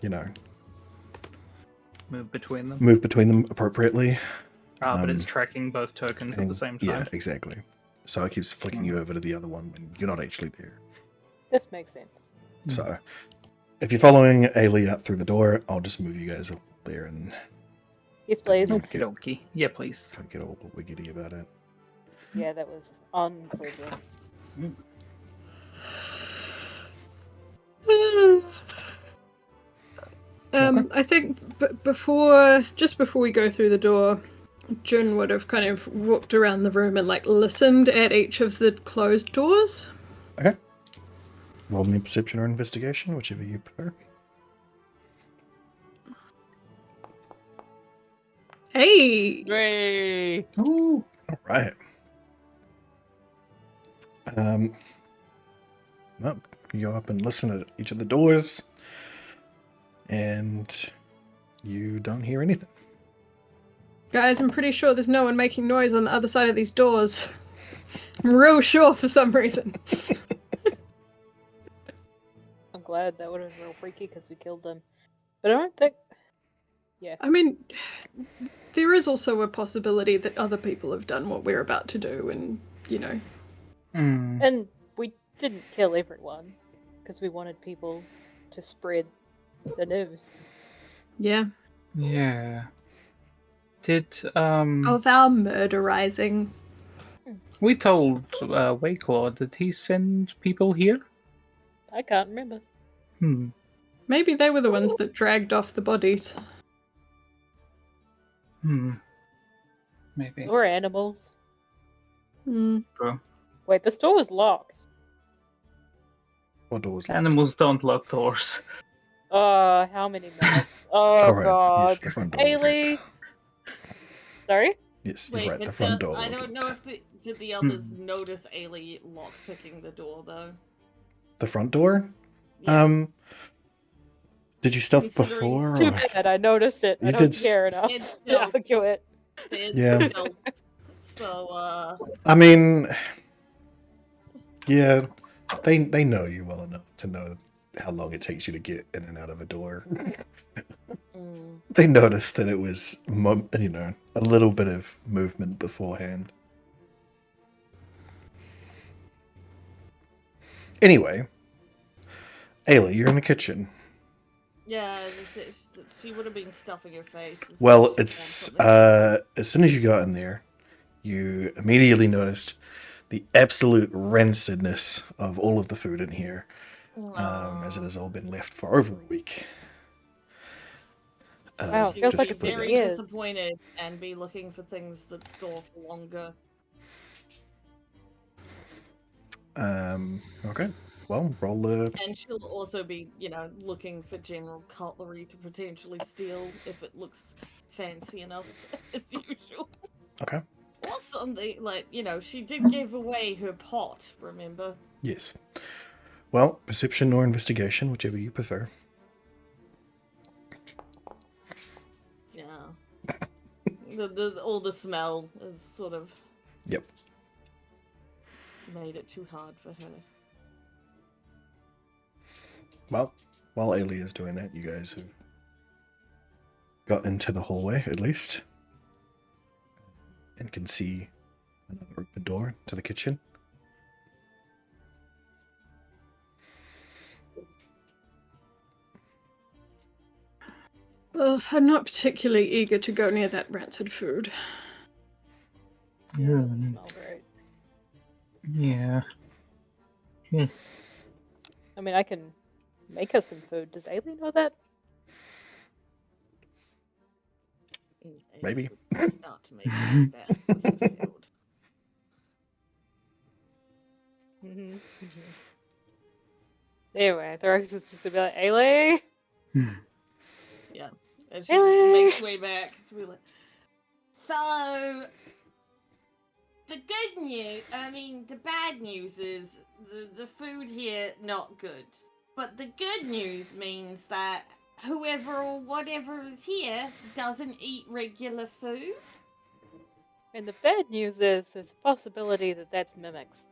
you know, move between them. move between them appropriately. But it's tracking both tokens at the same time. Yeah, exactly. So it keeps flicking you over to the other one when you're not actually there. This makes sense. So if you're following Ailey out through the door, I'll just move you guys up there and Yes, please. Okie dokie. Yeah, please. don't get all wiggity about it. Yeah, that was unpleasant. I think just before we go through the door, Jun would have kind of walked around the room and like listened at each of the closed doors. Okay. Roll me perception or investigation, whichever you prefer. Hey, Way. Ooh. All right. Well, you go up and listen at each of the doors, and you don't hear anything. guys, I'm pretty sure there's no one making noise on the other side of these doors. I'm real sure for some reason. I'm glad that would have been real freaky because we killed them. But I don't think. Yeah. I mean, there is also a possibility that other people have done what we're about to do, and you know. Mm. And we didn't kill everyone because we wanted people to spread the news. Yeah. Yeah. Did Of our murderizing. we told Wayclaw, did he send people here? I can't remember. Maybe they were the ones that dragged off the bodies. Maybe. Or animals. Hmm. Wait, this door was locked. What door was Animals don't lock doors. How many minutes? Oh All right. god. Yes, the front door. was locked. Haley! Sorry? Yes, you're Wait, right. but The front door. I was don't locked. know if did the others notice Ailey lock picking the door though. The front door. Yeah. Did you stealth Considering- before? Too Or... bad, I noticed it. You I don't did care It's enough to stealth. argue it. It's Yeah. stealth. So I mean, yeah, they know you well enough to know how long it takes you to get in and out of a door. They noticed that it was, a little bit of movement beforehand. Anyway, Ayla, you're in the kitchen. yeah, she would have been stuffing her face. as Well, soon as it's she found something. as soon as you got in there, you immediately noticed the absolute rancidness of all of the food in here, as it has all been left for over a week. Wow, She feels would like be it's been very years. disappointed and be looking for things that store for longer. Okay. Well, roll the. And she'll also be, looking for general cutlery to potentially steal if it looks fancy enough, as usual. Okay. Or something, she did give away her pot, remember? Yes. Well, perception or investigation, whichever you prefer. Yeah. All the smell is sort of Yep. made it too hard for her. Well, while Ailey is doing that, you guys have got into the hallway, at least, and can see another open door to the kitchen. I'm not particularly eager to go near that rancid food. Yeah, it doesn't smell great. Yeah. I mean, I can make us some food. Does Ailey know that? Maybe. Start to make it best for the field. Anyway, Thorax is just gonna be like, Ailey! Yeah. And she Really? makes her way back. She'll be like, so, the bad news is the food here not good. But the good news means that whoever or whatever is here doesn't eat regular food. And the bad news is there's a possibility that that's mimics.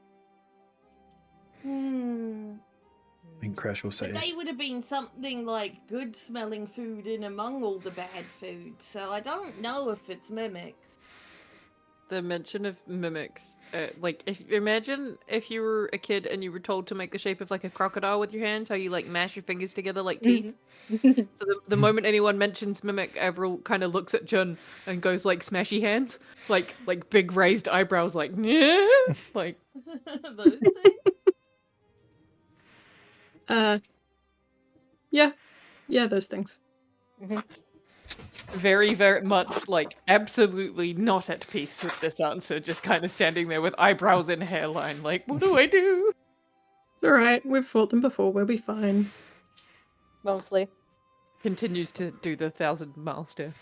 I think Crash will say. But they would have been something like good smelling food in among all the bad food, so I don't know if it's mimics. The mention of mimics, imagine if you were a kid and you were told to make the shape of like a crocodile with your hands, how you like mash your fingers together like teeth. So the moment anyone mentions mimic, Avril kind of looks at Jun and goes like smashy hands, like big raised eyebrows, like yeah, like Those things. Yeah, those things. very very much like absolutely not at peace with this answer, just kind of standing there with eyebrows and hairline, like what do I do? It's alright, we've fought them before, we'll be fine. Mostly. Continues to do the 1,000-mile stare.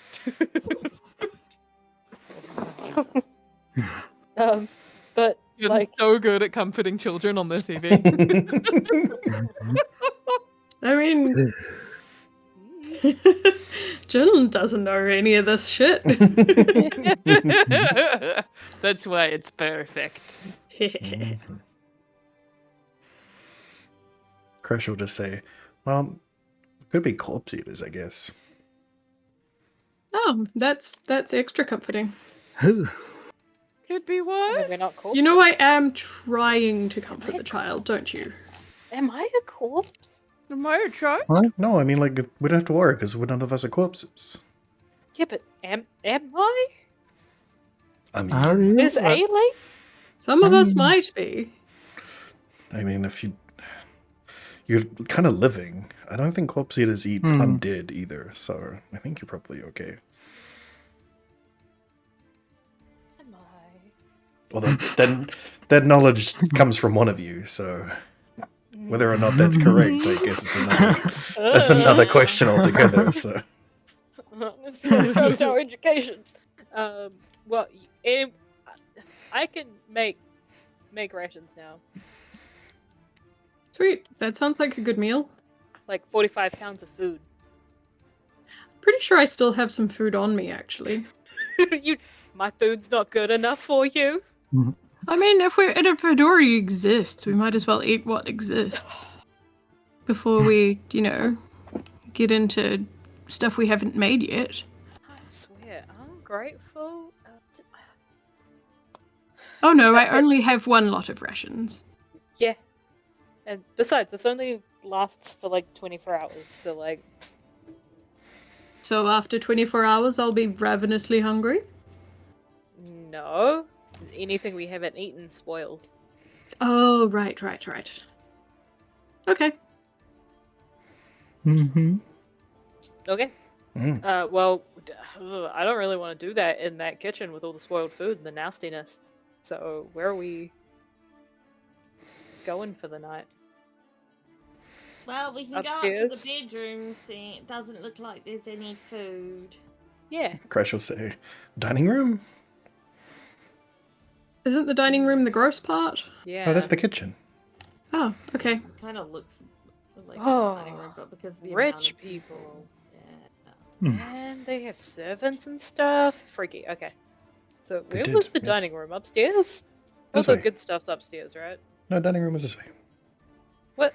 But You're like, so good at comforting children on this EV. I mean, Jill doesn't know any of this shit. That's why it's perfect. Crash will just say, well, could be corpse eaters, I guess. Oh, that's extra comforting. Could be I what? mean, we're not corpses. You know I am trying to comfort the child, don't you? Am I a corpse? Am I a try? No, I mean, like, we don't have to worry because none of us are corpses. Yeah, but am I? I mean, Are you? Is Ailey? Some of us might be. if you're kind of living. I don't think corpse eaters eat undead either, so I think you're probably okay. Am I? Well, that knowledge comes from one of you, so whether or not that's correct, I guess that's another question altogether. So Let's not trust our education. Well, I can make rations now. Sweet. That sounds like a good meal. Like 45 pounds of food. Pretty sure I still have some food on me, actually. My food's not good enough for you. I mean, if it already exists, we might as well eat what exists before we, get into stuff we haven't made yet. I swear, I'm grateful. Oh no, I only have one lot of rations. Yeah. And besides, this only lasts for like 24 hours, so like... So after 24 hours, I'll be ravenously hungry? No. Anything we haven't eaten spoils. Oh, right. Okay. Mm-hmm. Okay. Mm. Well, I don't really want to do that in that kitchen with all the spoiled food and the nastiness. So, where are we going for the night? Well, we can Upstairs? go up to the bedroom. See, it doesn't look like there's any food. Yeah. Crash will say, dining room? Isn't the dining room the gross part? Yeah. Oh, that's the kitchen. Oh, okay. Kind of looks like Oh, a dining room, but because of the rich amount of people. Yeah. And they have servants and stuff. Freaky. Okay. So, They where did, was the yes. dining room? Upstairs? All This the way. good stuff's upstairs, right? No, dining room is this way. What?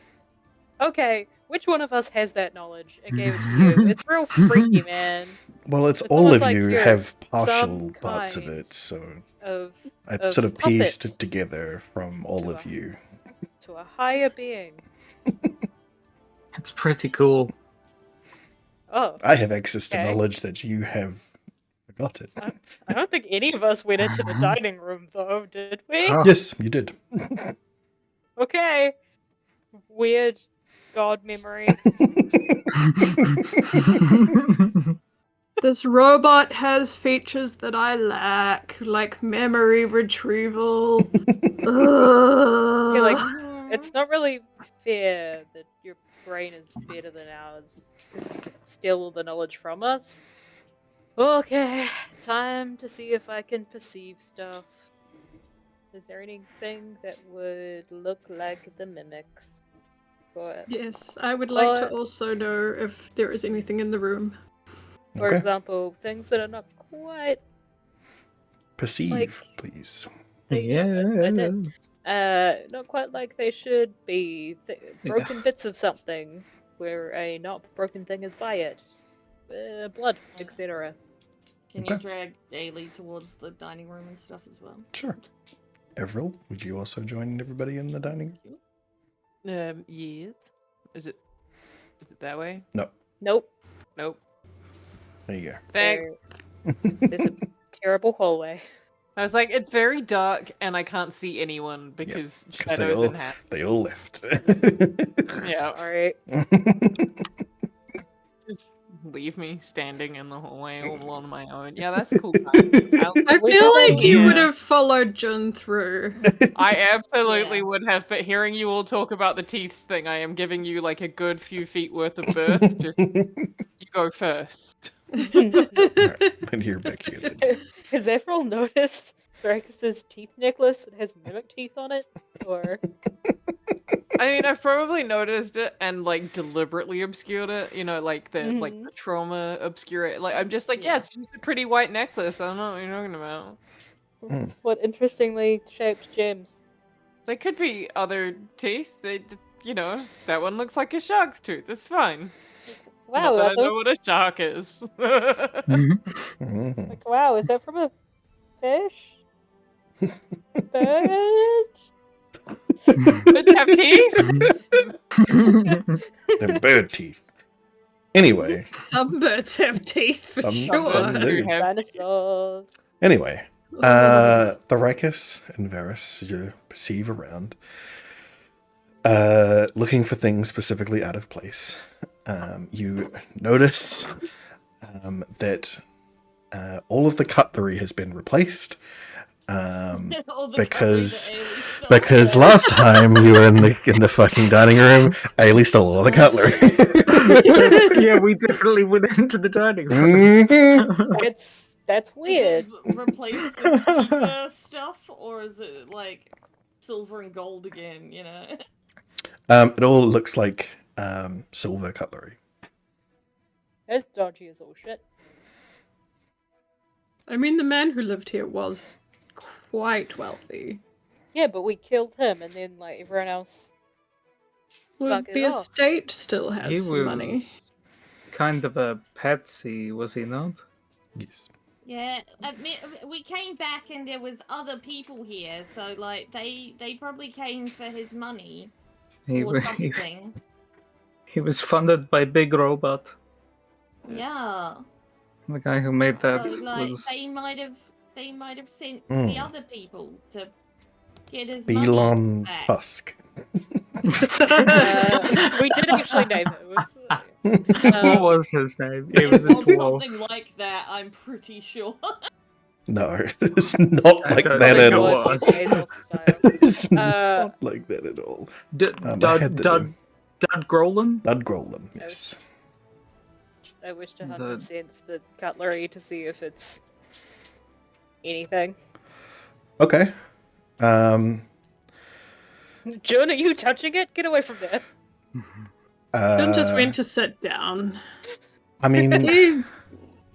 Okay, which one of us has that knowledge? I gave it to you. It's real freaky, man. Well, it's It's all almost of like you you're have partial some parts of kind it, so Of I sort of pieced puppets it together from all to of a- you. to a higher being. It's pretty cool. Oh, I have access to Okay. knowledge that you have forgotten. I don't think any of us went into the dining room, though, did we? Oh. Yes, you did. Okay. Weird god memory. This robot has features that I lack, like memory retrieval. You're like, Ugh. it's not really fair that your brain is better than ours because you just steal all the knowledge from us. Okay, time to see if I can perceive stuff. Is there anything that would look like the mimics? Yes, I would like to But- also know if there is anything in the room. For Okay. example, things that are not quite Perceive, like- please. not quite like they should be. Broken bits of something where a not broken thing is by it. Blood, etc. Can you Okay. drag Ailey towards the dining room and stuff as well? Sure. Everil, would you also join everybody in the dining? Yes. Is it that way? Nope. Nope. There you go. Thanks. There's a terrible hallway. I was like, it's very dark and I can't see anyone because 'cause they shadows all- and hat. They all left. Yeah. Alright. Just leave me standing in the hallway all on my own. Yeah, that's cool. Guys. I We feel got like you yeah. would have followed Jun through. I absolutely Yeah. would have, but hearing you all talk about the teeth thing, I am giving you like a good few feet worth of berth. Just you go first. Then you're back here. Then. Has everyone noticed Dracus's teeth necklace that has mimic teeth on it? Or I mean, I've probably noticed it and like deliberately obscured it. You know, like the trauma obscure it. Like I'm just like, yeah, Yeah. it's just a pretty white necklace. I don't know what you're talking about. what interestingly shaped gems? There could be other teeth. You know, that one looks like a shark's tooth. It's fine. Wow, Not that are I know those what a shark is. Mhm. like wow, is that from a fish? Bird? Birds have teeth. They're bird teeth. Anyway, Some birds have teeth, for Some- sure. some do. have Dinosaurs. anyway, Thoracus and Varus, you perceive around, looking for things specifically out of place. You notice that all of the cutlery has been replaced. All the because cutlery that Ailey stole. because last time you were in the fucking dining room, Ailey stole all the cutlery. Yeah, we definitely went into the dining room. Mhm. That's weird. Is it replaced with cheaper stuff, or is it like silver and gold again? You know. It all looks like silver cutlery. That's dodgy as all shit. I mean, the man who lived here was quite wealthy. Yeah, but we killed him, and then like everyone else. Well, Fuck it the off. estate still He has some money. was kind of a patsy, was he not? Yes. Yeah, we came back and there was other people here, so like they probably came for his money He, or wa- something. he was funded by Big Robot. Yeah, The guy who made that so like was. they might have sent the Mm. other people to get his money Belon back. Tusk. We did actually name him. What was his name? It It was was a dwarf. something like that, I'm pretty sure. No, it's not I like don't that think at it all. was. Style. It's not like that at all. I had the name. Dud Grolan? Dud Grolan, yes. I wish to hunt The- and sense the cutlery to see if it's anything. Okay. Joan, are you touching it? Get away from there. John just went to sit down. I mean,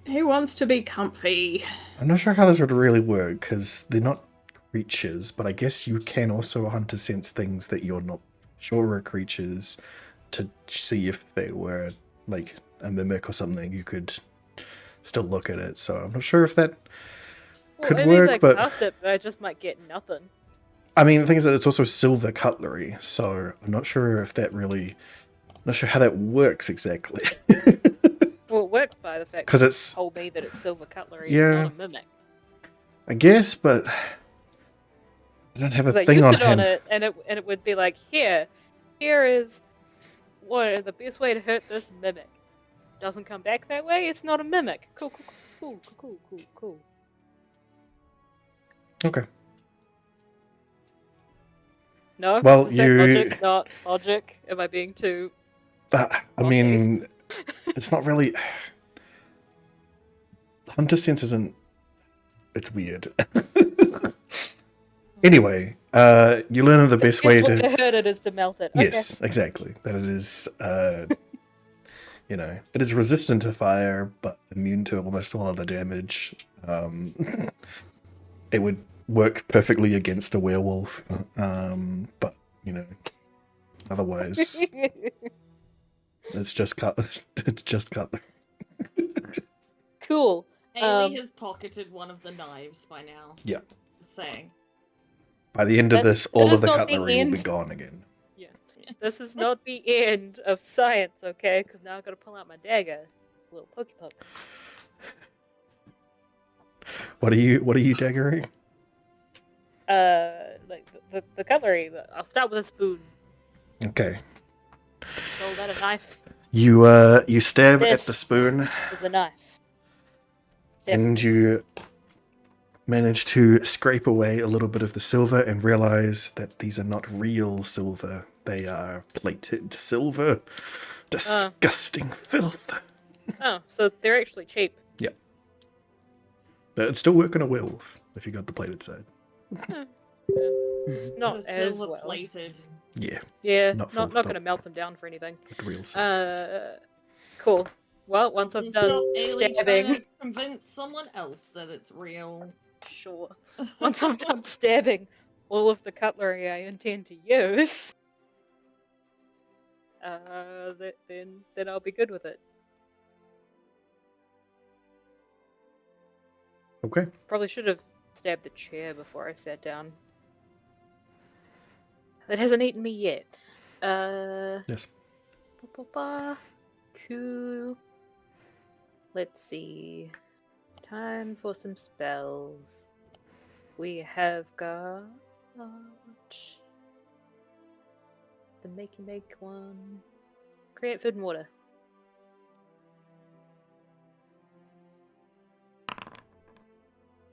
He wants to be comfy. I'm not sure how this would really work because they're not creatures, but I guess you can also hunt to sense things that you're not sure are creatures to see if they were like a mimic or something. You could still look at it, so I'm not sure if that could I mean, work, like, but pass it, but I just might get nothing. I mean, the thing is that it's also silver cutlery, so I'm not sure if that really, not sure how that works exactly. Well, it works by the fact 'Cause that it's- you told me that it's silver cutlery Yeah. and not a mimic. I guess, but I don't have a Because I thing used on it on hand. it, and it would be like, here is what the best way to hurt this mimic. Doesn't come back that way. It's not a mimic. Cool. Okay. No. Well, Is that you- logic? Not logic. Am I being too? I Bossy. mean, it's not really. Hunter sense isn't. It's weird. Anyway, you learn the best way Guess what to. hurt it is to melt it. Yes, exactly. That it is. You know, it is resistant to fire, but immune to almost all other damage. It would work perfectly against a werewolf, but you know, otherwise, Okay. it's just cut. It's just cutlery. Cool. Ailey has pocketed one of the knives by now. Yeah. Just saying. By the end of That's- this, all that of the is not the cutlery will be end. gone again. This is not the end of science, okay? Because now I've got to pull out my dagger. A little pokey poke. What are you daggering? Like the cutlery. I'll start with a spoon. Okay. Call that a knife? You stab at the This. spoon, Is a knife. Stab. and you manage to scrape away a little bit of the silver and realize that these are not real silver. They are plated silver. Disgusting filth. Oh, so they're actually cheap. But it'd still work on a werewolf if you got the plated side. Just not They're as silver well. plated. Yeah, Yeah, Not not full- going to melt them down for anything. like real silver. Cool. Well, once I've done Ailey stabbing, trying to convince someone else that it's real. sure. Once I've done stabbing all of the cutlery I intend to use, then I'll be good with it. Okay. Probably should have stabbed the chair before I sat down. It hasn't eaten me yet. Yes. Cool. Let's see. Time for some spells. We have got the make one. Create food and water.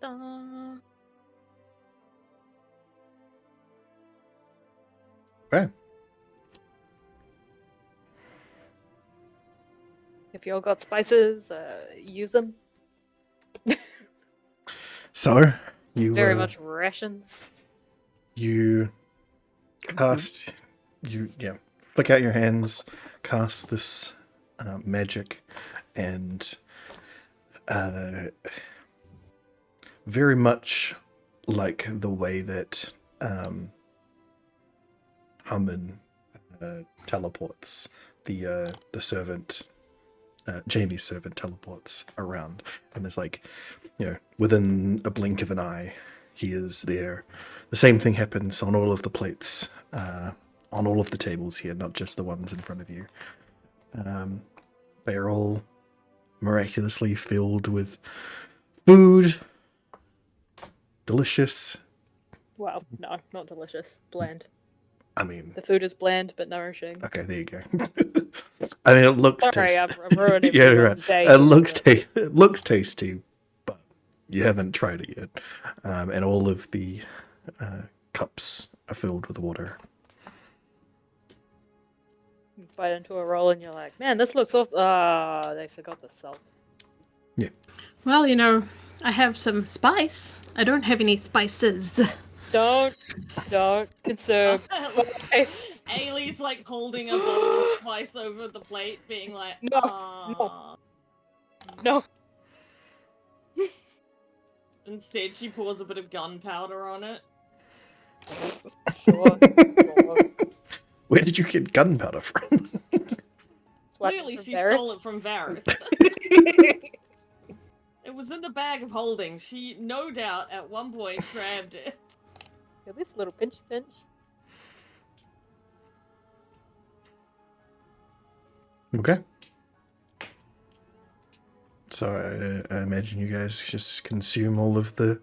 Da. Okay. If y'all got spices, use them. So you Very much rations. you cast flick out your hands, cast this magic, and very much like the way that Hummin teleports, the servant, Jamie's servant teleports around, and it's like, within a blink of an eye, he is there. The same thing happens on all of the plates, on all of the tables here, not just the ones in front of you. They are all miraculously filled with food. Delicious. Well, no, not delicious. Bland. I mean, The food is bland but nourishing. okay, there you go. I mean, it looks Sorry, tasty. I'm ruining Yeah, everyone's right. day. It looks tasty, but you haven't tried it yet. And all of the cups are filled with water. You bite into a roll and you're like, man, this looks awesome. Ah, they forgot the salt. Yeah. Well, I have some spice. I don't have any spices. Don't consume spice. Ailey's like holding a bottle of spice over the plate, being like, No, "Aw." No. Instead, she pours a bit of gunpowder on it. Sure. Where did you get gunpowder from? Clearly, she stole it from Varys. It was in the bag of holding. She, no doubt, at one point grabbed it. At least a little pinch. Okay. So I imagine you guys just consume all of the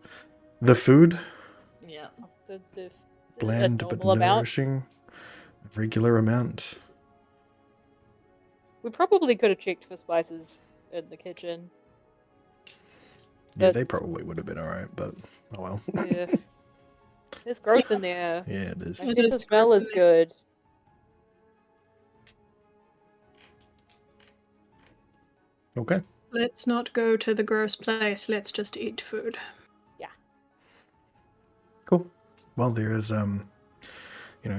food. Yeah. The Bland but normal amount. nourishing. Regular amount. We probably could have checked for spices in the kitchen. Yeah, But- they probably would have been alright, but oh well. Yeah. It's gross in there. Yeah, it My is. It sense of is smell gross is in good. Okay. Let's not go to the gross place. Let's just eat food. Cool. Well, there is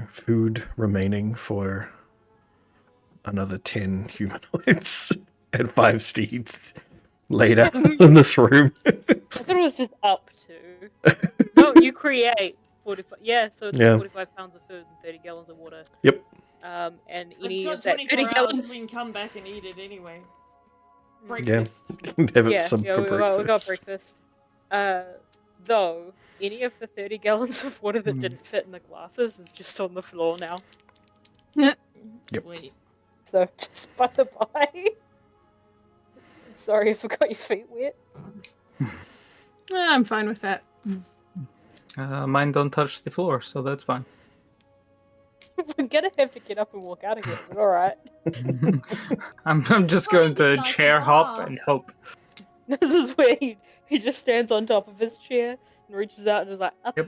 food remaining for another 10 humanoids and 5 steeds later in this room. I thought it was just up to. No, you create 45. Yeah, so it's Yeah. 45 pounds of food and 30 gallons of water. Yep. And It's any got of that 24 30 hours, gallons. we can come back and eat it anyway. Yeah. Breakfast. Have it Yeah, some for breakfast. we got breakfast. Though any of the 30 gallons of water that didn't fit in the glasses is just on the floor now. Yep. Sweet. So just by the by. Sorry if I got your feet wet. I'm fine with that. Mine don't touch the floor, so that's fine. We're gonna have to get up and walk out again, but alright. I'm just Trying going to to like a chair hop bath. and hope. This is where he just stands on top of his chair and reaches out and is like, up. Yep.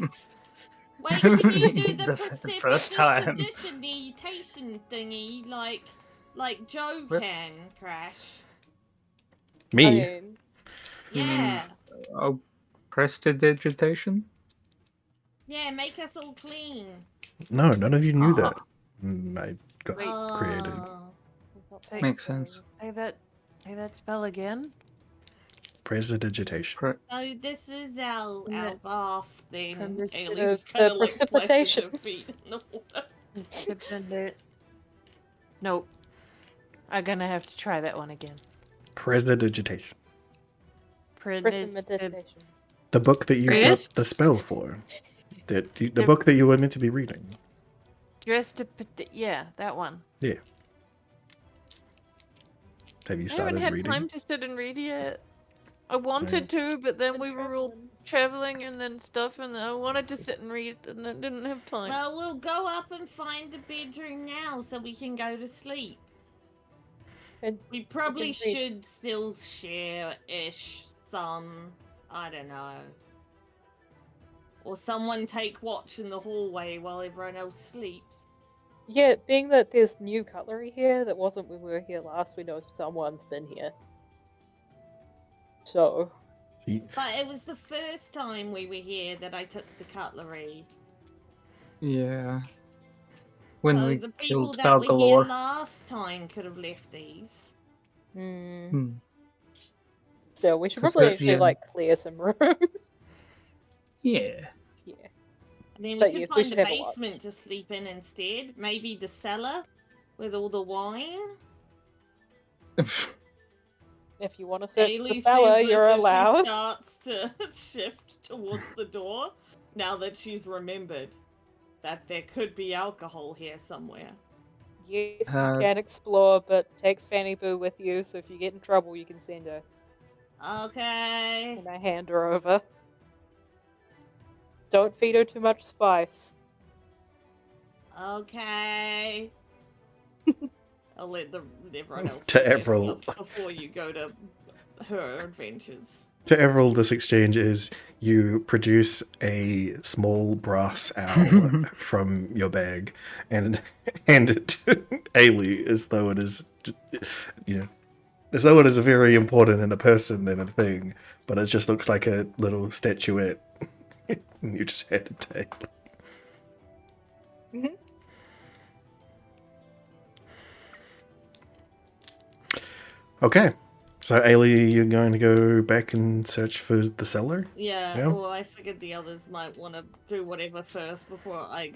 Wait, can you do the The first time. precipitation thingy like Joe Yep. can, Crash? Me? I mean, You mean- Yeah. Oh, prestidigitation? Yeah, make us all clean. No, none of you knew Ah. that. I got Oh. created. Makes sense. Say that spell again. Prestidigitation. So this is our Yeah. bath thing. From this bit Aileen's of kinda like splashes precipitation. her feet in the water. Nope. I'm gonna have to try that one again. Prestidigitation. precipitation. The book that you got Prest? the spell for. The book that you were meant to be reading. Yeah, that one. Yeah. Have you I haven't started had reading? time to sit and read it. I wanted to, but then we were all traveling and then stuff, and I wanted to sit and read, and I didn't have time. Well, we'll go up and find a bedroom now so we can go to sleep. And We probably we can read. should still share-ish some, I don't know. Or someone take watch in the hallway while everyone else sleeps. Yeah, being that there's new cutlery here that wasn't when we were here last, we know someone's been here. So, But it was the first time we were here that I took the cutlery. Yeah. When So we the people killed that were here Valgalore. last time could have left these. Hmm. So we should 'Cause probably that- actually yeah. like clear some rooms. Yeah. Yeah. I mean, we But could yes, we find should the have a watch. basement to sleep in instead. Maybe the cellar with all the wine. If you want to search Ailey the cellar, says this you're as allowed. She starts to shift towards the door now that she's remembered that there could be alcohol here somewhere. Yes, you Uh, can explore, but take Fanny Boo with you, so if you get in trouble, you can send her. Okay. And I hand her over. Don't feed her too much spice. Okay. I'll let everyone else To do their Avril. stuff before you go to her adventures. To Everall, this exchange is you produce a small brass owl from your bag and hand it to Ailey as though it is, as though it is very important in a person than a thing, but it just looks like a little statuette. And you just hand it to Ailey. Okay. So, Ailey, you're going to go back and search for the cellar? Yeah, Yeah. well, I figured the others might want to do whatever first before I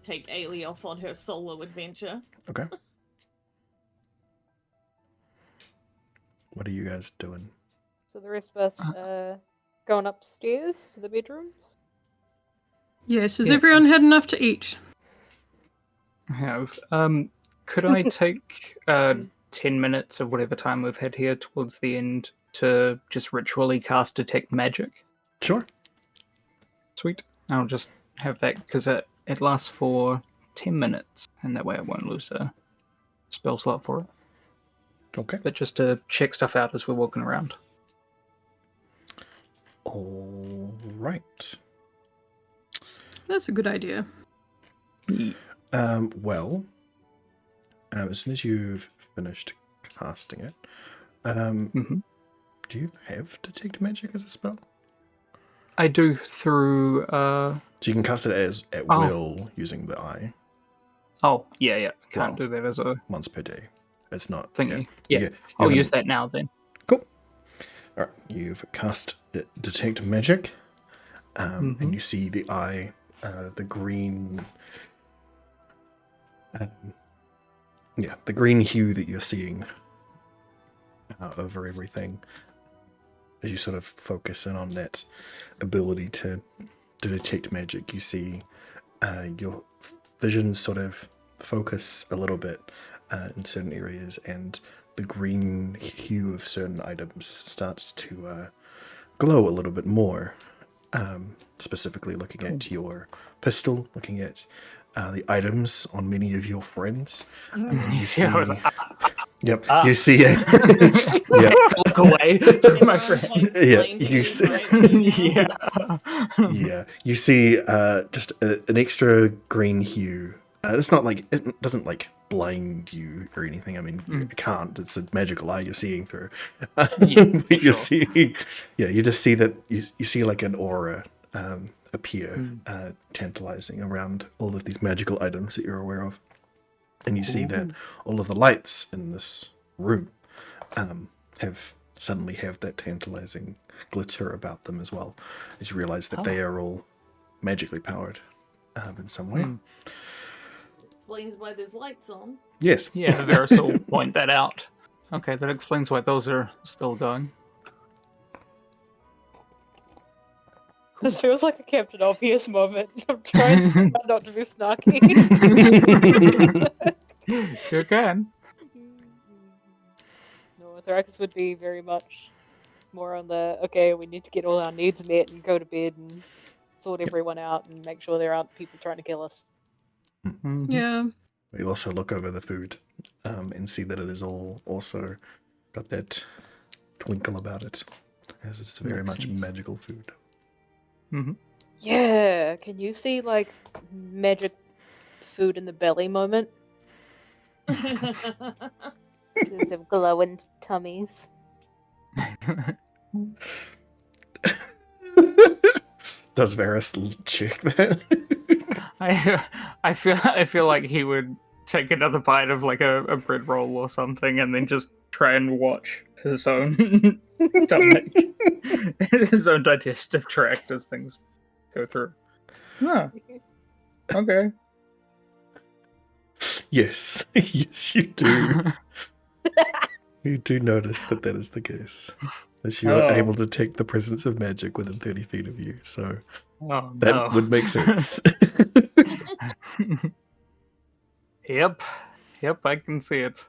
take Ailey off on her solo adventure. Okay. What are you guys doing? So the rest of us going upstairs to the bedrooms. Yes, has Yeah. everyone had enough to eat? I have. Could I take 10 minutes of whatever time we've had here towards the end to just ritually cast Detect Magic? Sure. Sweet. I'll just have that because it lasts for 10 minutes, and that way I won't lose a spell slot for it. Okay. But just to check stuff out as we're walking around. All right. That's a good idea. Well, as soon as you've finished casting it, Mhm. do you have Detect Magic as a spell? I do through. So you can cast it at Oh. will using the eye Oh, yeah. I can't Wow. do that as a once per day. It's not thingy. Yeah. Yeah, you I'll haven't- use that now then. Cool. All right, you've cast Detect Magic, and you see the eye, the green. The green hue that you're seeing over everything as you sort of focus in on that ability to detect magic. You see your vision sort of focus a little bit in certain areas, and the green hue of certain items starts to glow a little bit more. Specifically looking at your pistol, looking at the items on many of your friends. You see, Yeah, I was yep, Ah. you see, yeah, look away from my friend. Yeah, you see- Yeah. yeah, you see just an extra green hue. It's not like it doesn't like blind you or anything. I mean, it can't. It's a magical eye you're seeing through. Yeah, But you sure. see, you just see that you see like an aura appear, tantalizing around all of these magical items that you're aware of, and you see that all of the lights in this room suddenly have that tantalizing glitter about them as well, as you realize that they are all magically powered in some way. Explains why there's lights on. Yes. Yeah, Varys will point that out. Okay, that explains why those are still going. This feels like a Captain Obvious moment. I'm trying so hard not to be snarky. You can. No, Thrakus would be very much more on the, okay, we need to get all our needs met and go to bed and sort everyone out and make sure there aren't people trying to kill us. Mhm. Yeah. You also look over the food and see that it is all also got that twinkle about it, as it's very Makes much sense. magical food. Mhm. Yeah, can you see like magic food in the belly moment. Those have glowing tummies. Does Varys check that? I feel like he would take another bite of like a bread roll or something, and then just try and watch his own stomach, his own digestive tract as things go through. Huh. Okay. Yes, yes, you do. You do notice that that is the case. As you are able to detect the presence of magic within 30 feet of you, so Oh that no. would make sense. Yep, I can see it.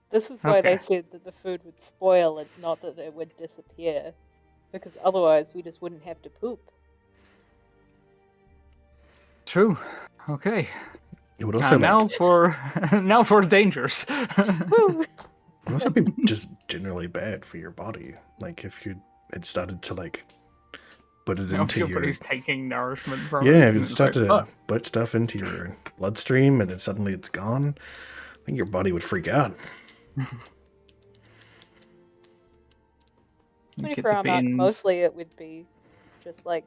This is why they Okay. said that the food would spoil and not that it would disappear. Because otherwise we just wouldn't have to poop. True. Okay. It would also Now for dangers. Woo! it would also be just generally bad for your body. Like if you had started to like put it Now into your your body's taking nourishment from yeah, it. if you and it's start like, to put stuff into your bloodstream and then suddenly it's gone, I think your body would freak out. you 24 get the hour mark, beans. mostly it would be just like.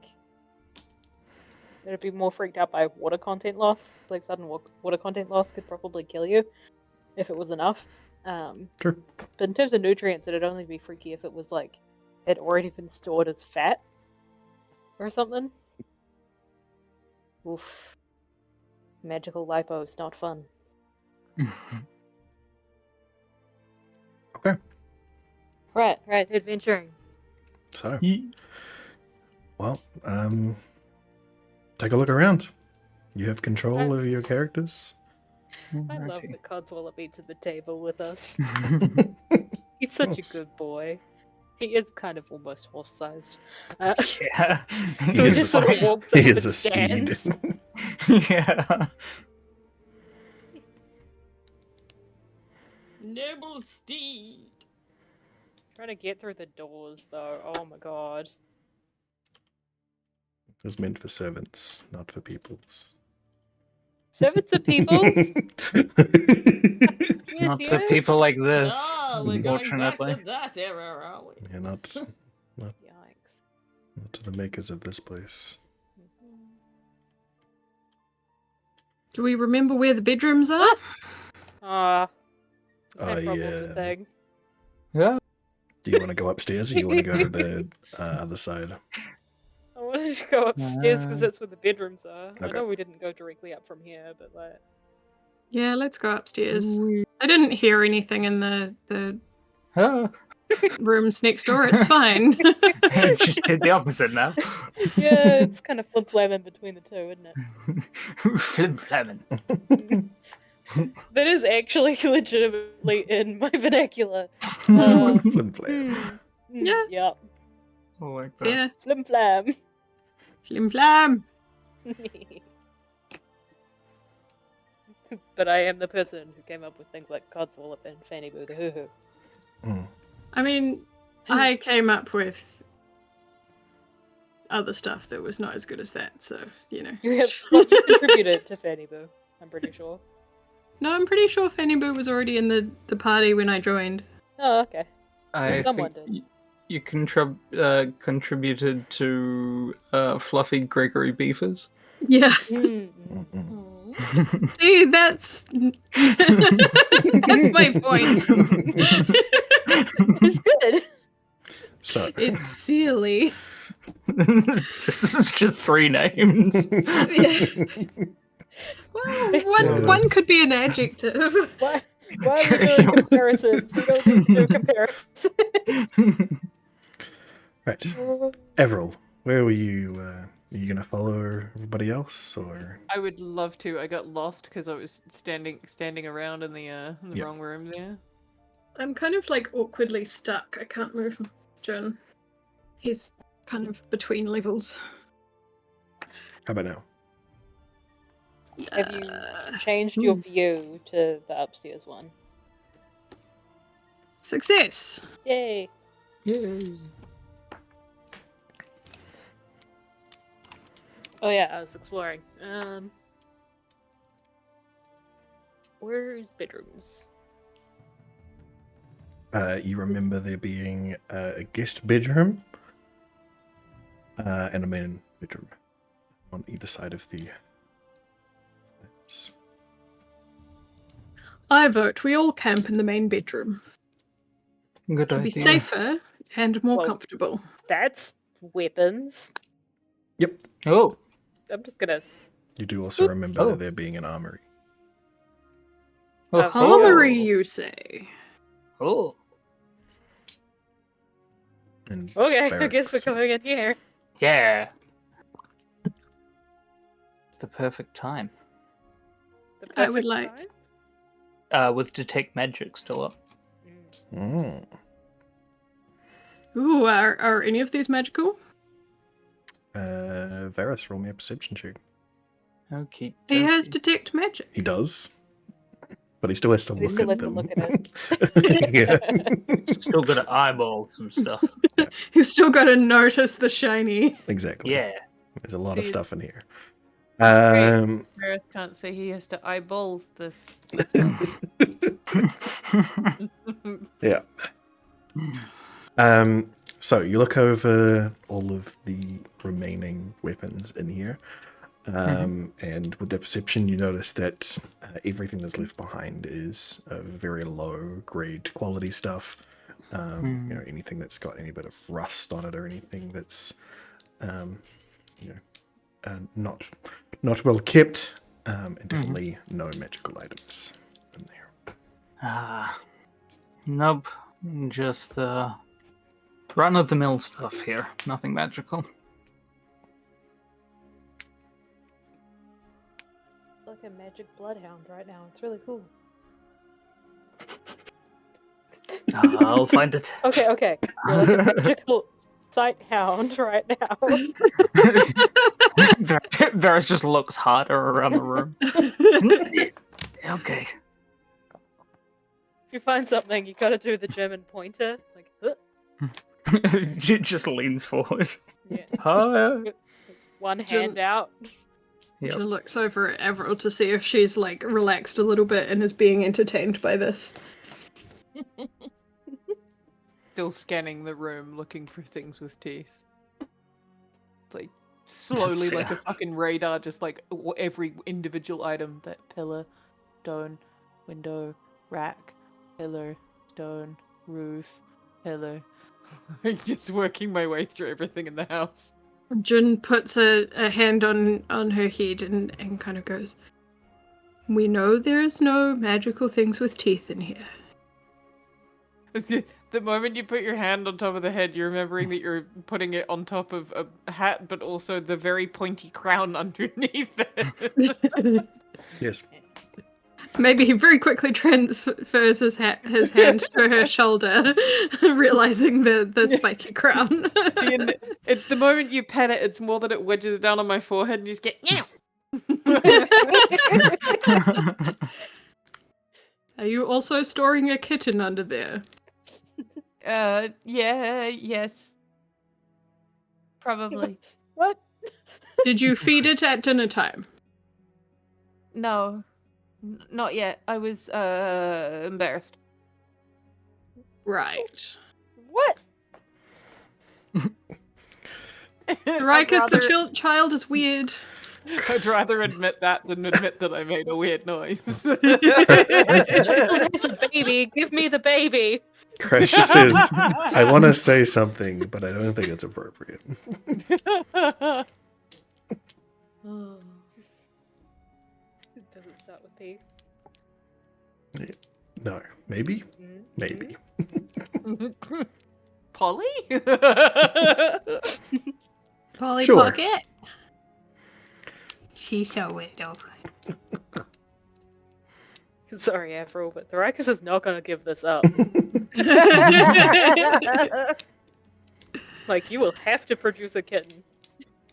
It'd be more freaked out by water content loss. Like sudden water content loss could probably kill you if it was enough. Sure. But in terms of nutrients, it'd only be freaky if it was like had already been stored as fat or something. Oof. Magical lipos, not fun. Okay. Right, adventuring. So well, take a look around. You have control of your characters. I love that Codswallop eats at the table with us. He's such a good boy. He is kind of almost horse-sized. Yeah. So he just sort of walks He up is and a steed. stands. Yeah. Noble steed. Trying to get through the doors, though. Oh my god. It was meant for servants, not for peoples. Servants of peoples? Not to people like this, Oh, we're going back unfortunately. to that era, are we? Yeah, not Yikes. to the makers of this place. Do we remember where the bedrooms are? Ah. Oh, Same problem's yeah. a thing. Yeah. Do you want to go upstairs or do you want to go to the other side? I wanted to go upstairs because that's where the bedrooms are. I Okay. know we didn't go directly up from here, but like. Yeah, let's go upstairs. I didn't hear anything in the Huh? rooms next door. It's fine. Just did the opposite now. Yeah, it's kind of flim-flamming between the two, isn't it? Flim flamming. That is actually legitimately in my vernacular. Flim flam. Yeah. Yep. I like that. Yeah, Flim flam. flim flam. But I am the person who came up with things like Codswallop and Fanny Boo the Hoo Hoo. Mm. I mean, I came up with other stuff that was not as good as that, so, you know. You have contributed to Fanny Boo, I'm pretty sure. No, I'm pretty sure Fanny Boo was already in the party when I joined. Oh, okay. I Someone think did. you contributed to Fluffy Gregory Beefers. Yeah. Mm-mm. See, that's that's my point. It's good. So, It's silly. It's just three names. Yeah. Well, one could be an adjective. Why are we doing comparisons? We don't need to do comparisons. right. Everil, where were you? Are you going to follow everybody else? Or I would love to. I got lost because I was standing around in the Yep. wrong room there. I'm kind of like awkwardly stuck. I can't move John. He's kind of between levels. how about now? Have you changed your view to the upstairs one? Success. Yay! Yay. Oh yeah, I was exploring. Where's bedrooms? You remember there being a guest bedroom and a main bedroom on either side of the steps. I vote we all camp in the main bedroom. Good It'll idea. be safer and more Well- comfortable. That's weapons. Yep. Oh, I'm just gonna. You do also remember Oh. there being an armory. oh, Armory, you say? Oh, And Okay, I guess we're barracks. coming in here. yeah. The perfect time. The I would perfect like- time? With detect magic still up. Mm. Ooh, are any of these magical? Varus, roll me a perception check. Okay. He has detect magic. He does, but he still has to He look still at has to them. look at Yeah. Still gotta eyeball some stuff. He's still got to notice the shiny. Exactly. Yeah. There's a lot of Jeez. stuff in here. Varus can't say he has to eyeballs this. Yeah. So you look over all of the remaining weapons in here, and with the perception, you notice that everything that's left behind is very low grade quality stuff. You know, anything that's got any bit of rust on it or anything that's, not well kept, and definitely no magical items in there. Nope. Just run of the mill stuff here. Nothing magical. Like a magic bloodhound right now. It's really cool. I'll find it. Okay. You're like a magical sight hound right now. Varus just looks harder around the room. Okay. If you find something, you gotta do the German pointer. Like, She just leans forward. yeah. One Jill- hand out. Yep. Jill looks over at Avril to see if she's like relaxed a little bit and is being entertained by this. Still scanning the room, looking for things with teeth. Like, slowly, like a fair. fucking radar, just like every individual item. That pillar, stone, window, rack, pillar, stone, roof, pillar. Like, just working my way through everything in the house. Jun puts a hand on her head and kind of goes, "We know there's no magical things with teeth in here." The moment you put your hand on top of the head, you're remembering that you're putting it on top of a hat, but also the very pointy crown underneath it. Yes. Maybe he very quickly transfers his hand to her shoulder, realizing the spiky crown. It's the moment you pet it, it's more that it wedges down on my forehead and you just get, meow. Are you also storing a kitten under there? Yeah, yes. Probably. What? Did you feed it at dinner time? No. Not yet. I was, embarrassed. Right. What? Rikus, the child is weird. I'd rather admit that than admit that I made a weird noise. It's a baby. Give me the baby. Crasher says, I want to say something, but I don't think it's appropriate. Does it start with P? No. Maybe? Maybe. Polly? Polly Sure. Pocket. She's so weirdo. Sorry, Avril, but Thrakus is not gonna give this up. Like, you will have to produce a kitten.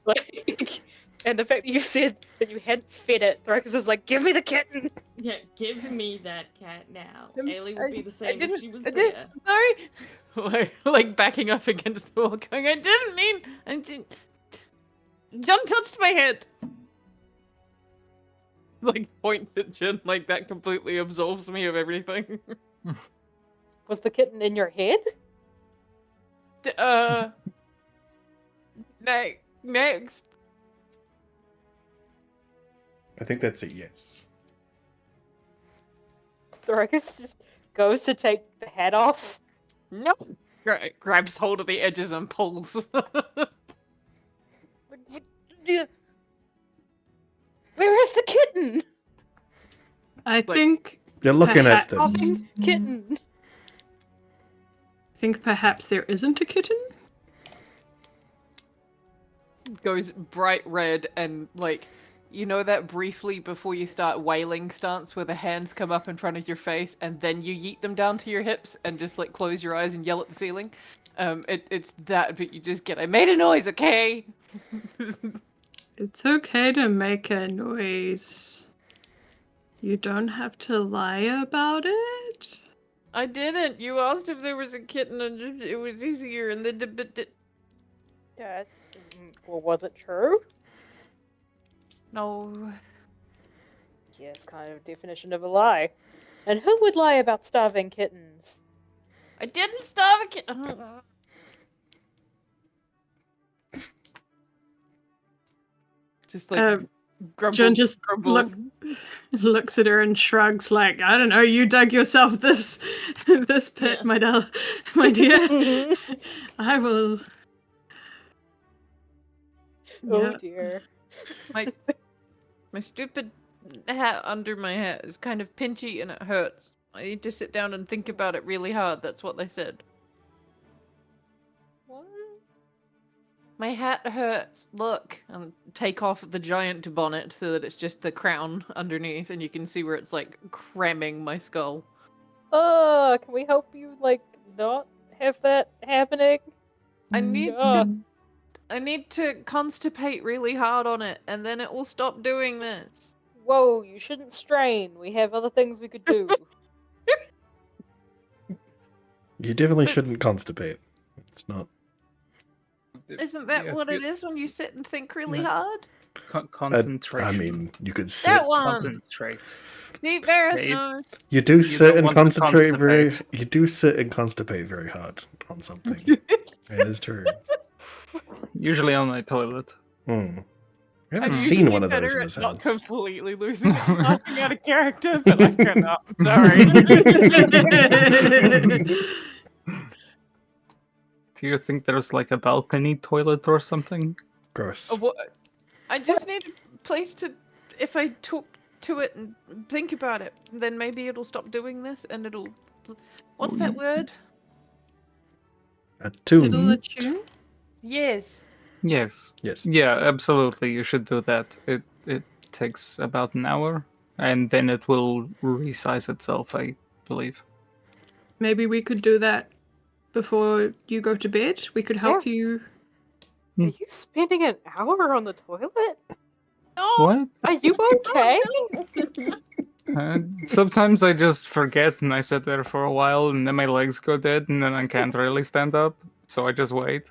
Like, and the fact that you said that you hadn't fed it, Thrakus is like, give me the kitten! Yeah, give me that cat now. Um, Ailey would be the same if she was I there. didn't, sorry. Like backing up against the wall, going, I didn't mean, John touched my head. like point at Jin, like that completely absolves me of everything. Was the kitten in your head? Next. I think that's a yes. Thoricus just goes to take the head off. No. Grabs hold of the edges and pulls. Where is the kitten? I think You're looking at them. perhaps- Kitten. think perhaps there isn't a kitten. Goes bright red and like, you know that briefly before you start wailing stance where the hands come up in front of your face and then you yeet them down to your hips and just like close your eyes and yell at the ceiling. It's that, but you just get, I made a noise, okay? It's okay to make a noise. You don't have to lie about it. I didn't. You asked if there was a kitten and it was easier and then Well, was it true? no. Yes, kind of definition of a lie. And who would lie about starving kittens? I didn't starve a kitten. Just like grumble, John just grumble. looks at her and shrugs like, I don't know, you dug yourself this pit, Yeah. my dear. I will. Oh Yeah. dear. My stupid hat under my hat is kind of pinchy and it hurts. I need to sit down and think about it really hard. That's what they said. What? My hat hurts. Look. And take off the giant bonnet so that it's just the crown underneath and you can see where it's like cramming my skull. Can we help you, like, not have that happening? I need Ugh. to I need to constipate really hard on it and then it will stop doing this. Whoa, you shouldn't strain. We have other things we could do. You definitely shouldn't constipate. It's not. Isn't that Yeah, what it is when you sit and think really hard? Concentration. I mean, you could sit. That one! Concentrate. Need Barrett's Babe. nose. You do sit don't and want to concentrate very. constipate. You do sit and constipate very hard on something. It is true. Usually on my toilet. Hmm. I I'm haven't seen usually one of those better in at this not house. completely losing it, laughing out of character, but I cannot. Sorry. Do you think there's like a balcony toilet or something? Gross. I just need a place to. If I talk to it and think about it, then maybe it'll stop doing this and it'll. What's that word? A Little tomb. attune? Yes. Yes. Yes. Yeah, absolutely. You should do that. It takes about an hour, and then it will resize itself, I believe. Maybe we could do that before you go to bed. We could help Yes. you. Are you spending an hour on the toilet? No. What? Are you okay? Sometimes I just forget and I sit there for a while, and then my legs go dead, and then I can't really stand up, so I just wait.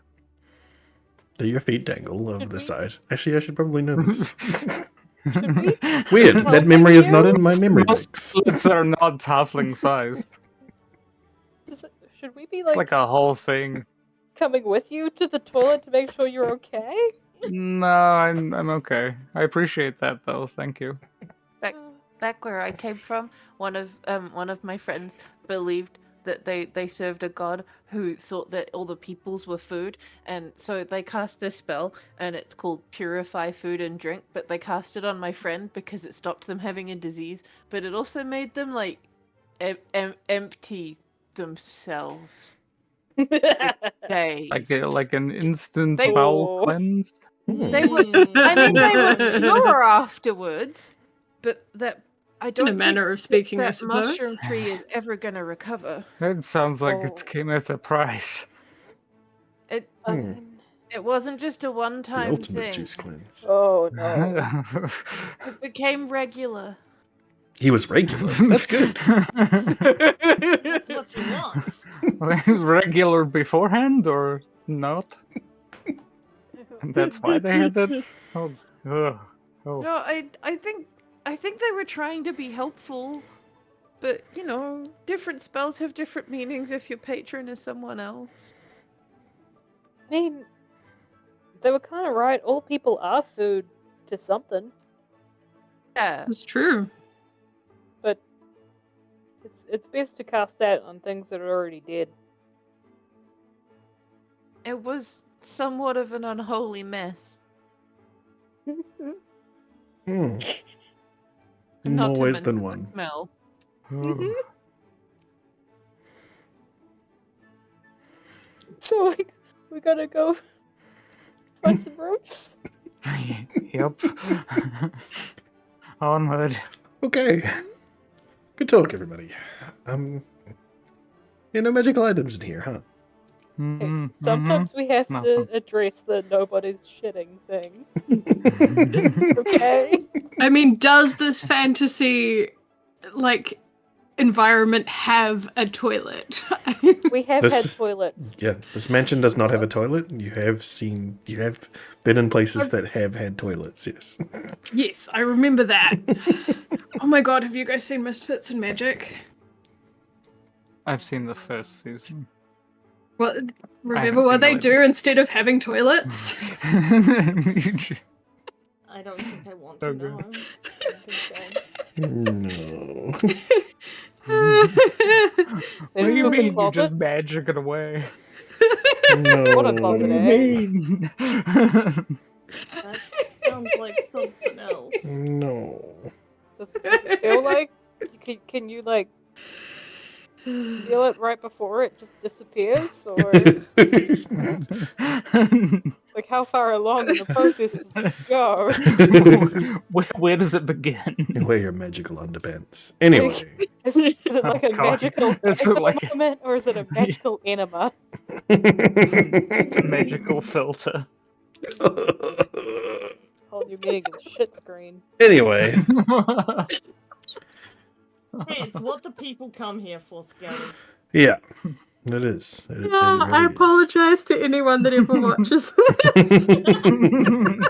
Do your feet dangle over Should the we- side? Actually, I should probably know this. Should we? Weird. Tell That memory is not you? in my memory Most banks. toilets are not halfling sized. Should we be It's like a whole thing. coming with you to the toilet to make sure you're okay? No, I'm okay. I appreciate that though. Thank you. Back where I came from, one of my friends believed that they served a god who thought that all the peoples were food, and so they cast this spell, and it's called Purify Food and Drink, but they cast it on my friend because it stopped them having a disease, but it also made them like empty themselves. Days. Like an instant They- bowel Oh. cleanse. They would. I mean, they would cure afterwards, but that I don't In a manner think of speaking, I that suppose. mushroom tree is ever gonna recover. It sounds like Oh. it came at a price. It Hmm. it wasn't just a The one-time ultimate thing. juice cleanse. Oh no. It became regular. He was regular. That's good. That's what you want. Regular beforehand or not? And that's why they had it? Oh, ugh. Oh. No, I think I think they were trying to be helpful, but different spells have different meanings if your patron is someone else. I mean, they were kind of right. All people are food to something, Yeah. It's true. but it's best to cast that on things that are already dead. It was somewhat of an unholy mess. Hmm. Not More to ways than mention the one. smell. Oh. So we gotta go find some ropes. Yep. Onward. Okay. Good talk, everybody. No magical items in here, huh? Mhm, Sometimes we have to Nothing. address the nobody's shitting thing. mhm. Okay. I mean, does this fantasy environment have a toilet? We have This- had toilets. Yeah, this mansion does not have a toilet. You have been in places that have had toilets, yes. Yes, I remember that. Oh my god, have you guys seen Misfits and Magic? I've seen the first season. Well, haven't remember seen what the they do latest. instead of having toilets? I don't think I want So to good. know. No. They What just do you poop in mean you just closets? magic it away? No. What a closet, What do you mean? That sounds like something else. No. Does it feel like? Can you like feel it right before it just disappears, or like how far along in the process does it go? where does it begin? Wear your magical underpants. Anyway. Is it like a God. magical Is it diaper like a- moment, or is it a magical enema? Just a magical filter. Whole new meaning is shit screen. Anyway. Hey, it's what the people come here for, Skelly. Yeah. It is. It I really is. apologize to anyone that ever watches this.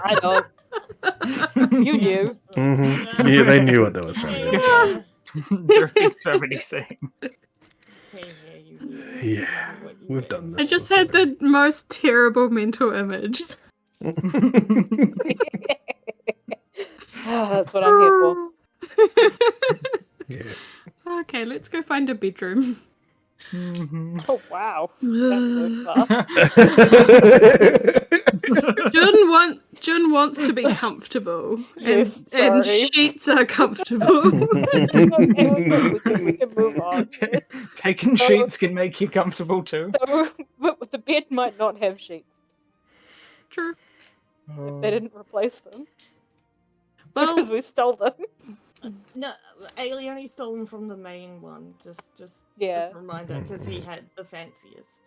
I don't. You knew. Mm-hmm. Yeah, they knew what they were saying. Yeah. There have been so many things. Okay, yeah, you knew. Yeah, You knew what you we've did. done I this. just had the most terrible mental image. That's what I'm here for. Yeah. Okay, let's go find a bedroom. Mhm. Oh wow. That moved fast. Jun wants to be comfortable. Yes, and sorry. sheets are comfortable. Okay, we can move on. Yes. Taking sheets can make you comfortable too. So, but the bed might not have sheets True. if they didn't replace them Well, because we stole them. No, Ailey only stole them from the main one. Just Yeah. as a reminder, because he had the fanciest.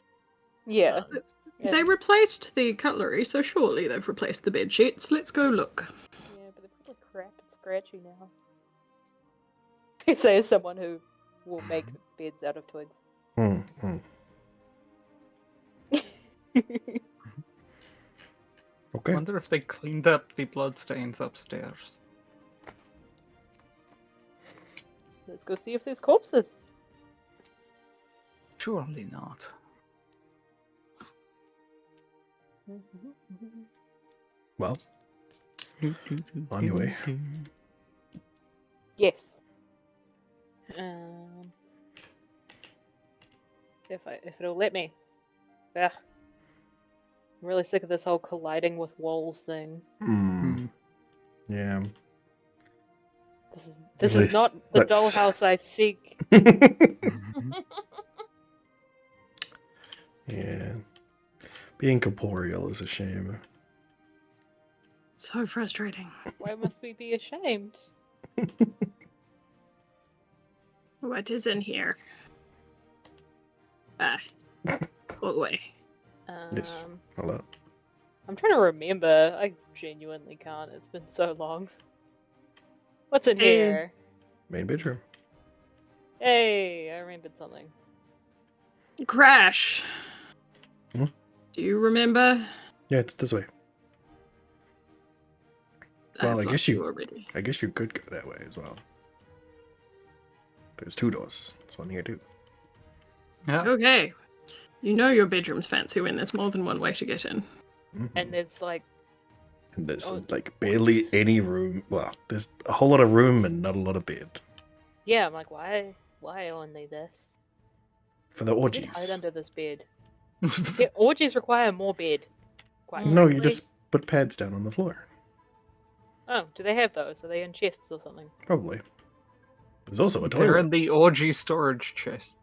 Yeah. So, they And- replaced the cutlery, so surely they've replaced the bed sheets. Let's go look. Yeah, but they're probably crap and scratchy now. I say as someone who will make beds out of twigs. Okay. Wonder if they cleaned up the bloodstains upstairs. Let's go see if there's corpses. Surely not. Well, on your way. Yes. If it'll let me. Ugh. I'm really sick of this whole colliding with walls thing. Hmm. Yeah. This least is not the that's- dollhouse I seek. Yeah. Being corporeal is a shame. So frustrating. Why must we be ashamed? What is in here? Ah. All the way. Yes. Hello. I'm trying to remember. I genuinely can't. It's been so long. What's in here? Main bedroom. Hey, I remembered something. Crash. Hmm? Do you remember? Yeah, it's this way. Well, I I've guess lost you- already. I guess you could go that way as well. There's 2 doors. There's one here too. Yeah. Okay. You know your bedroom's fancy when there's more than one way to get in. Mhm. And there's like, And there's oh. like barely any room. Well, there's a whole lot of room and not a lot of bed yeah, I'm like, why only this? for the You could hide orgies. under this bed. Yeah, orgies require more bed. Quite No, you frankly. just put pads down on the floor. Oh, do they have those? Are they in chests or something? Probably. There's also a They're toilet. in the orgy storage chest.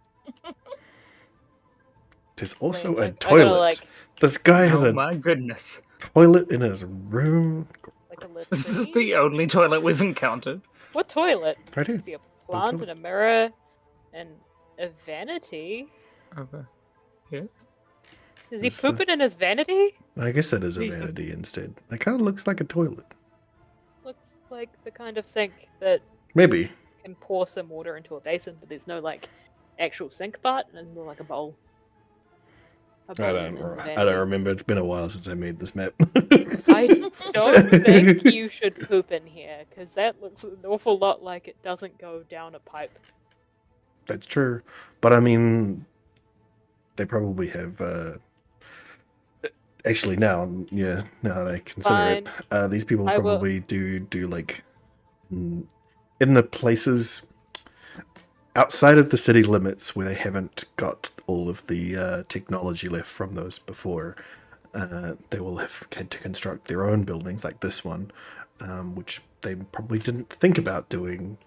There's also Wait, a I gotta, toilet. like This guy has Oh a my goodness. toilet in his room. a list. This is the only toilet we've encountered. What toilet? Right I here. see a plant and a mirror and a vanity. Over here. Is he That's the- pooping in his vanity? I guess that is a Jesus. vanity instead. It kind of looks like a toilet. Looks like the kind of sink that Maybe. can pour some water into a basin, but there's no like actual sink part and more like a bowl. A I bowl don't. in the I vanity. don't remember. It's been a while since I made this map. I don't think you should poop in here because that looks an awful lot like it doesn't go down a pipe. That's true, but I mean, they probably have. Actually, now that I consider it, these people I will- probably do like in the places outside of the city limits where they haven't got all of the technology left from those before. They will have had to construct their own buildings like this one, which they probably didn't think about doing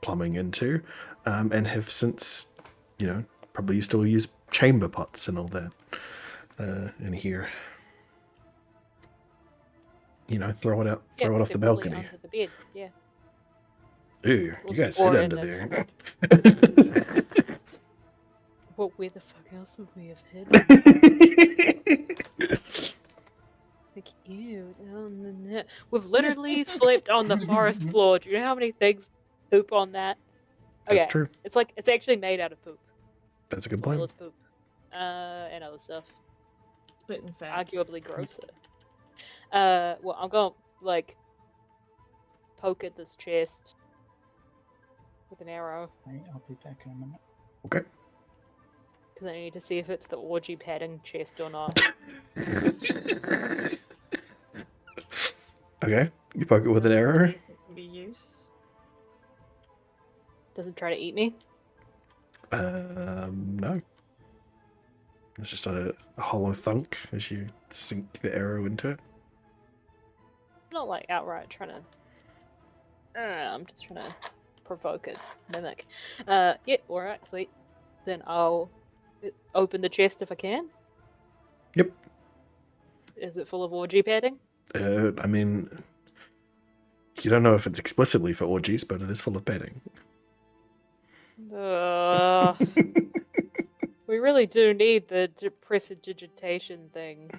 plumbing into, and have since, probably still use chamber pots and all that in here. Throw it out, Yeah, throw it off they're the probably balcony. under the bed. Yeah. Ooh, you guys sit Or in under this- there. Well, where the fuck else would we have hidden? Like, ew, on the net. We've literally slept on the forest floor. Do you know how many things poop on that? That's true. It's like it's actually made out of poop. That's a good As well point. as poop. And other stuff. Split and fat. Arguably grosser. Well, I'm gonna like poke at this chest with an arrow I'll be back in a minute. Okay. because I need to see if it's the orgy padding chest or not. Okay. You poke it with an arrow. It can be used. Does it try to eat me? No. It's just a hollow thunk as you sink the arrow into it. Not like outright trying to. I'm just trying to provoke it, mimic. Yeah, alright, sweet. Then I'll open the chest if I can. Yep. Is it full of orgy padding? I mean, you don't know if it's explicitly for orgies, but it is full of padding. We really do need the prestidigitation thing.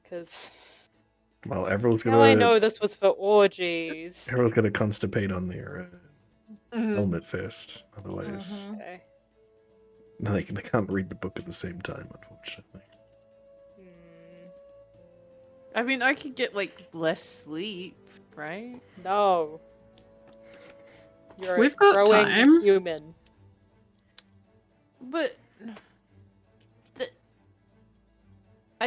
Because Well, everyone's now I gonna know this was for orgies. everyone's gonna constipate on their Mhm. helmet first. Otherwise, Mhm. Okay. no, they can't read the book at the same time, unfortunately. Hmm. I mean, I could get like less sleep, right? No. You're We've a got growing time. human. But I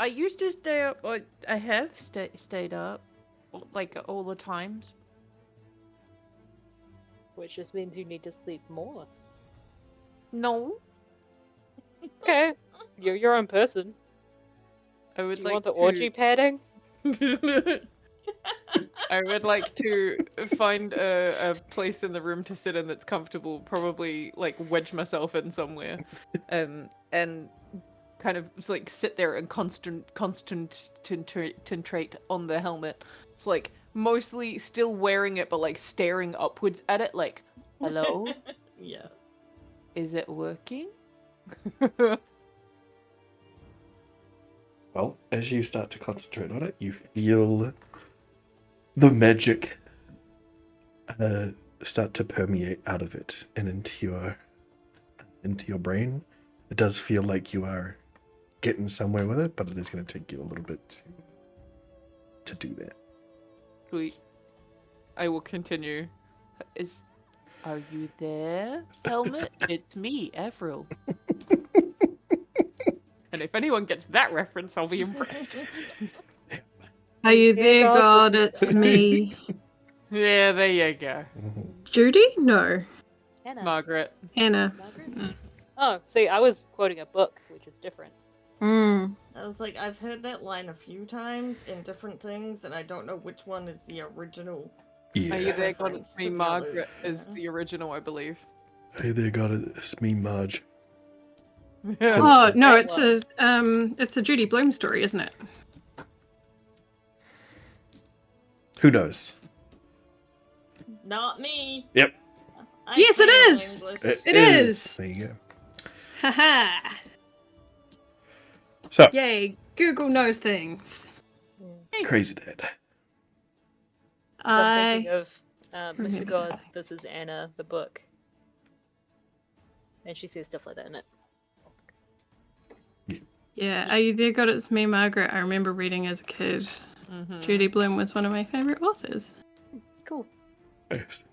used to stay up. Or I have stayed up, like all the times. Which just means you need to sleep more. No, Okay. You're your own person. I would Do you like want the to... orgy padding? I would like to find a place in the room to sit in that's comfortable, probably like wedge myself in somewhere, and kind of like sit there and concentrate on the helmet. It's like mostly still wearing it, but like staring upwards at it, like, hello, Yeah. is it working? Well, as you start to concentrate on it, you feel the magic start to permeate out of it and into your brain. It does feel like you are getting somewhere with it, but it is going to take you a little bit to do that. Sweet. I will continue. Are you there, Helmet? It's me, Avril. And if anyone gets that reference, I'll be impressed. Are you Dear there, God, God? this is It's me. Yeah, there you go. Judy? No. Hannah. Margaret. Hannah. Margaret? Oh, see, I was quoting a book, which is different. Mm. I was like, I've heard that line a few times in different things, and I don't know which one is the original. Are you Yeah. there, God? Reference It's me, to the Margaret others, is yeah. the original, I believe. Hey there, God, it's me, Marge. Oh Simpson. no, That it's a Judy Bloom story, isn't it? Who knows? Not me. Yep. I Yes, it fail is! English. It is! There you go. Haha! So, Yay! Google knows things. Crazy Dad. I'm thinking of remember Mr. God, that. This Is Anna, the book. And she says stuff like that in it. Yeah, Are You There, God? It's Me, Margaret. I remember reading as a kid. Mm-hmm. Judy Bloom was one of my favourite authors. Cool. Yes.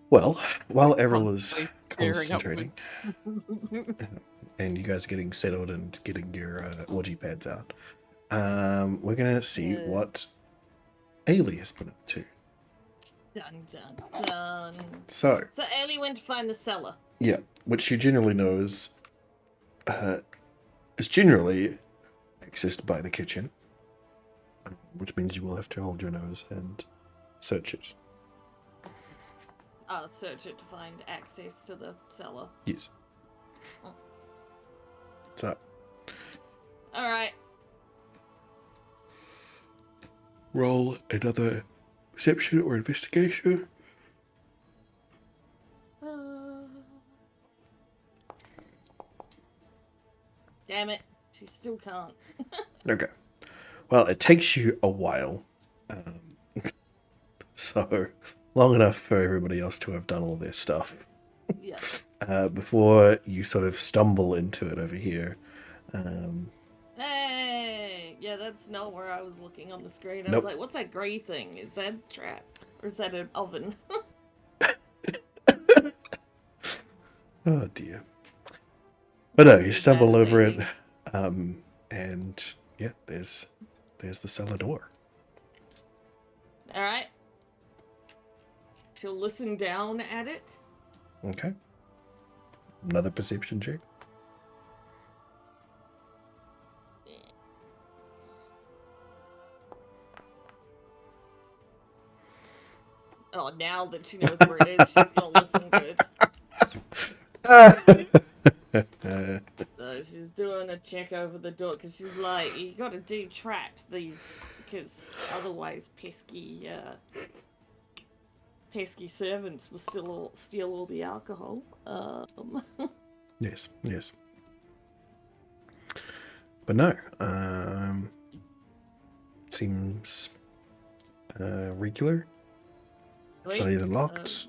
Well, while Errol is Staring concentrating, upwards. and you guys are getting settled and getting your orgy pads out, we're gonna see Yeah. what Ailey has been up to. Dun dun dun. So, So Ellie went to find the cellar. yeah, which you generally know is generally accessed by the kitchen, which means you will have to hold your nose and search it. I'll search it to find access to the cellar. Yes. Oh. So, Alright. roll another perception or investigation. Damn it. She still can't. Okay. Well, it takes you a while. So, long enough for everybody else to have done all their stuff. Yeah. Before you sort of stumble into it over here. Hey! Yeah, that's not where I was looking on the screen. I Nope. was like, what's that grey thing? Is that a trap? Or is that an oven? Oh dear. But no, you This is stumble over it, devastating. and yeah, there's the cellar door. Alright. She'll listen down at it. Okay. Another perception check. Oh, now that she knows where it is, she's gonna listen good. So she's doing a check over the door because she's like, you gotta detrap these because otherwise pesky servants will still steal all the alcohol. Yes. But no, seems regular. It's not even locked.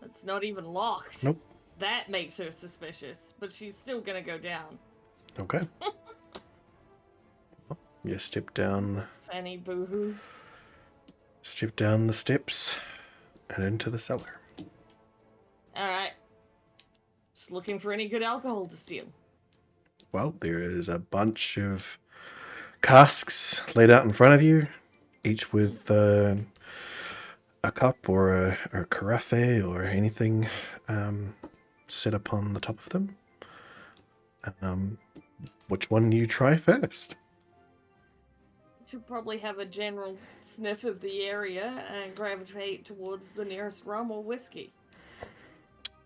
It's not even locked. Nope. That makes her suspicious, but she's still gonna go down. Okay. You step down Fanny boohoo. the steps and into the cellar. Alright. Just looking for any good alcohol to steal. Well, there is a bunch of casks laid out in front of you, each with a cup or a carafe or anything set upon the top of them. Which one do you try first? Should probably have a general sniff of the area and gravitate towards the nearest rum or whiskey.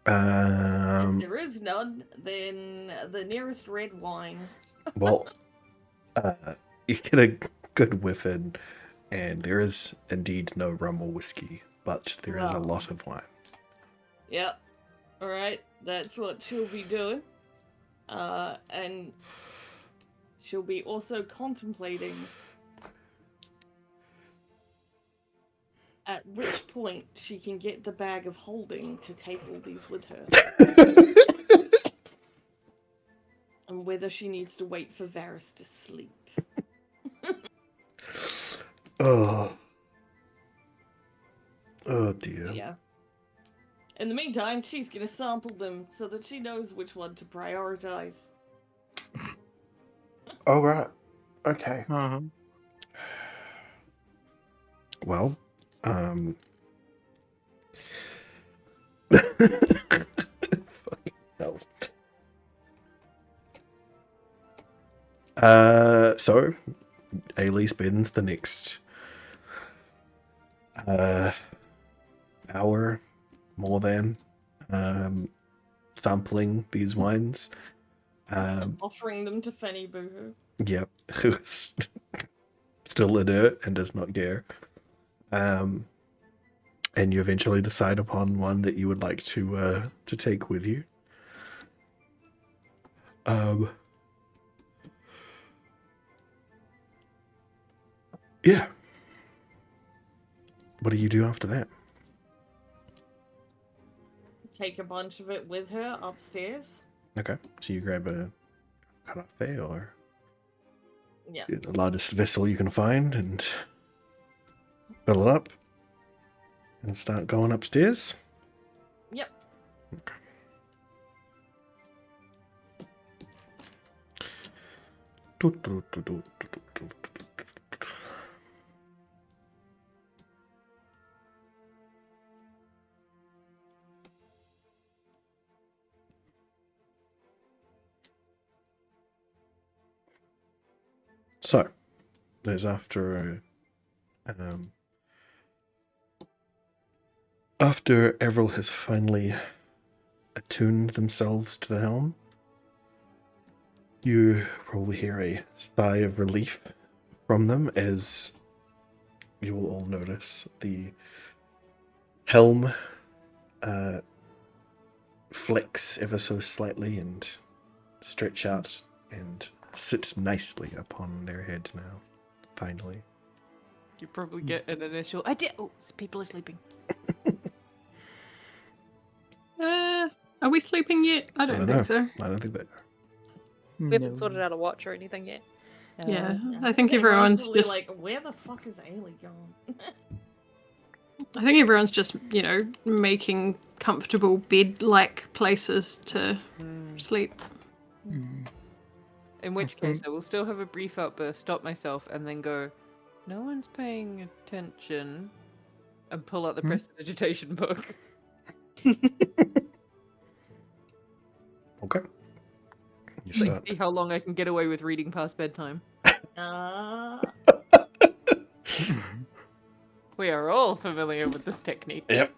If there is none, then the nearest red wine. Well, you get a good whiff in, and there is indeed no rum or whiskey, but there is a Wow. lot of wine. Yep. Alright, that's what she'll be doing. And she'll be also contemplating at which point she can get the bag of holding to take all these with her. And whether she needs to wait for Varys to sleep. Oh. Oh dear. Yeah. In the meantime, she's gonna sample them so that she knows which one to prioritize. All right. Okay. Uh-huh. Well, fucking hell. So Ailey spends the next hour more than sampling these wines. Offering them to Fanny Boo. Yep, who's still inert and does not care. And you eventually decide upon one that you would like to take with you. Yeah. What do you do after that? Take a bunch of it with her upstairs. Okay, so you grab a carafe or Yeah. the largest vessel you can find and fill it up and start going upstairs. Yep. Okay. So, there's after Everil has finally attuned themselves to the helm, you probably hear a sigh of relief from them as you will all notice the helm flex ever so slightly and stretch out and sit nicely upon their head now, finally. You probably get an initial idea. Oh, people are sleeping. Are we sleeping yet? I don't think so. I don't think they are. We haven't sorted out a watch or anything yet. Yeah, I think They everyone's constantly just. like, where the fuck is Ailey gone? I think everyone's just, making comfortable bed-like places to sleep. In which case, I will still have a brief outburst, stop myself, and then go, no one's paying attention, and pull out the prestidigitation book. Okay. You Like, start. see how long I can get away with reading past bedtime. We are all familiar with this technique. Yep.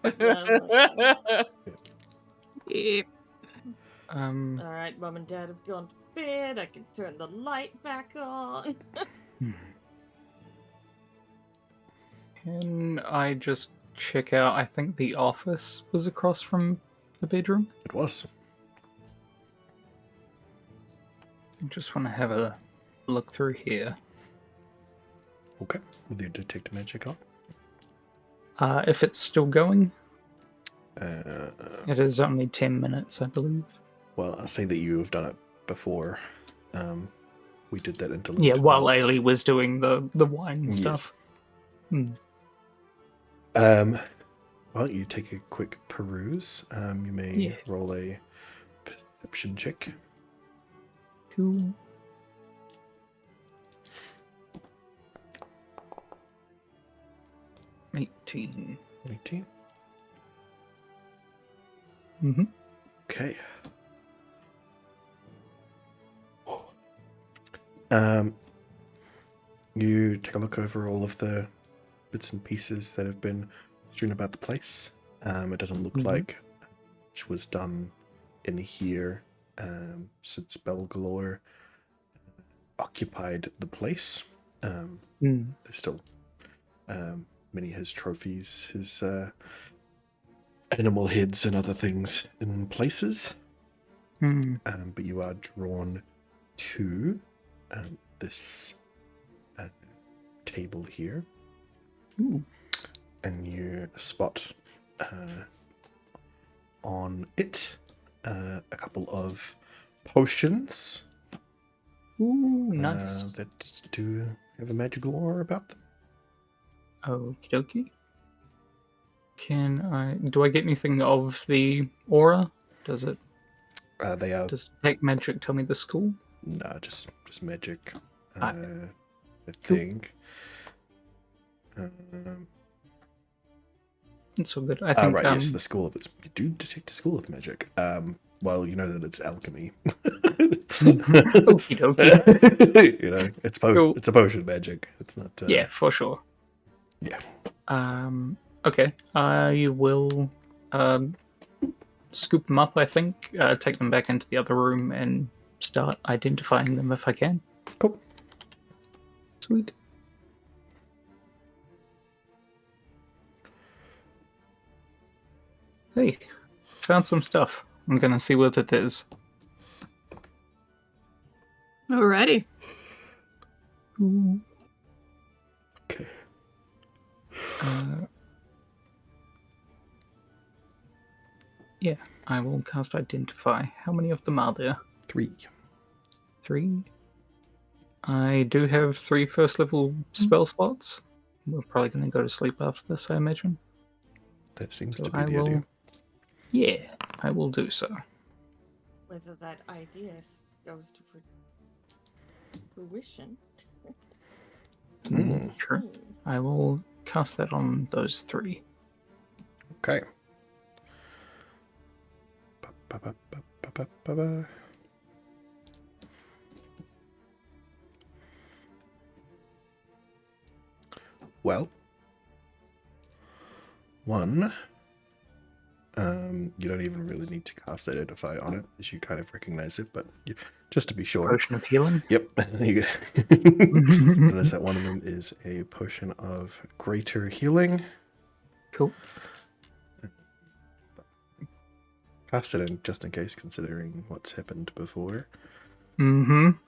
Yeah. Alright, Mum and Dad have gone to bed. I can turn the light back on. Can I just check out? I think the office was across from the bedroom. It was. I just want to have a look through here. Okay. With your detect magic on. If it's still going, Uh, it is only 10 minutes, I believe. well, I'll say that you have done it before. We did that interlude. Yeah, while Ailey was doing the wine stuff. Well, you take a quick peruse. You may roll a perception check. Cool. $18. 18. Mm-hmm. Okay. You take a look over all of the bits and pieces that have been strewn about the place. It doesn't look like much was done in here since Belgalore occupied the place. There's still many of his trophies, his animal heads and other things in places. But you are drawn to this table here. And you spot on it a couple of potions. Ooh, nice. That do have a magical aura about them. Okie dokie. Do I get anything of the aura? Does They are Detect Magic tell me the school? no, just magic. Ah, I cool. think. It's all good. I think. Right, yes, the school of it's. You do detect a school of magic. Well, you know that it's alchemy. Okie dokie. You know, it's Cool. it's a potion magic. It's not. Yeah, for sure. Yeah. Okay. I will scoop them up, I think, take them back into the other room and start identifying them if I can. Cool. Sweet. Hey, found some stuff. I'm gonna see what it is. Alrighty. Ooh. Okay. Yeah, I will cast Identify. How many of them are there? 3. 3. I do have 3 first level spell slots. We're probably going to go to sleep after this, I imagine. That seems So to be I the will. idea. Yeah, I will do so. Whether that idea goes to fruition. Sure. I will cast that on those 3. Okay. Ba-ba-ba-ba-ba-ba. Well, 1. You don't even really need to cast Identify on it, as you kind of recognize it, but just to be sure. Potion of Healing. Yep. Notice that one of them is a potion of greater healing. Cool. Cast it in just in case, considering what's happened before.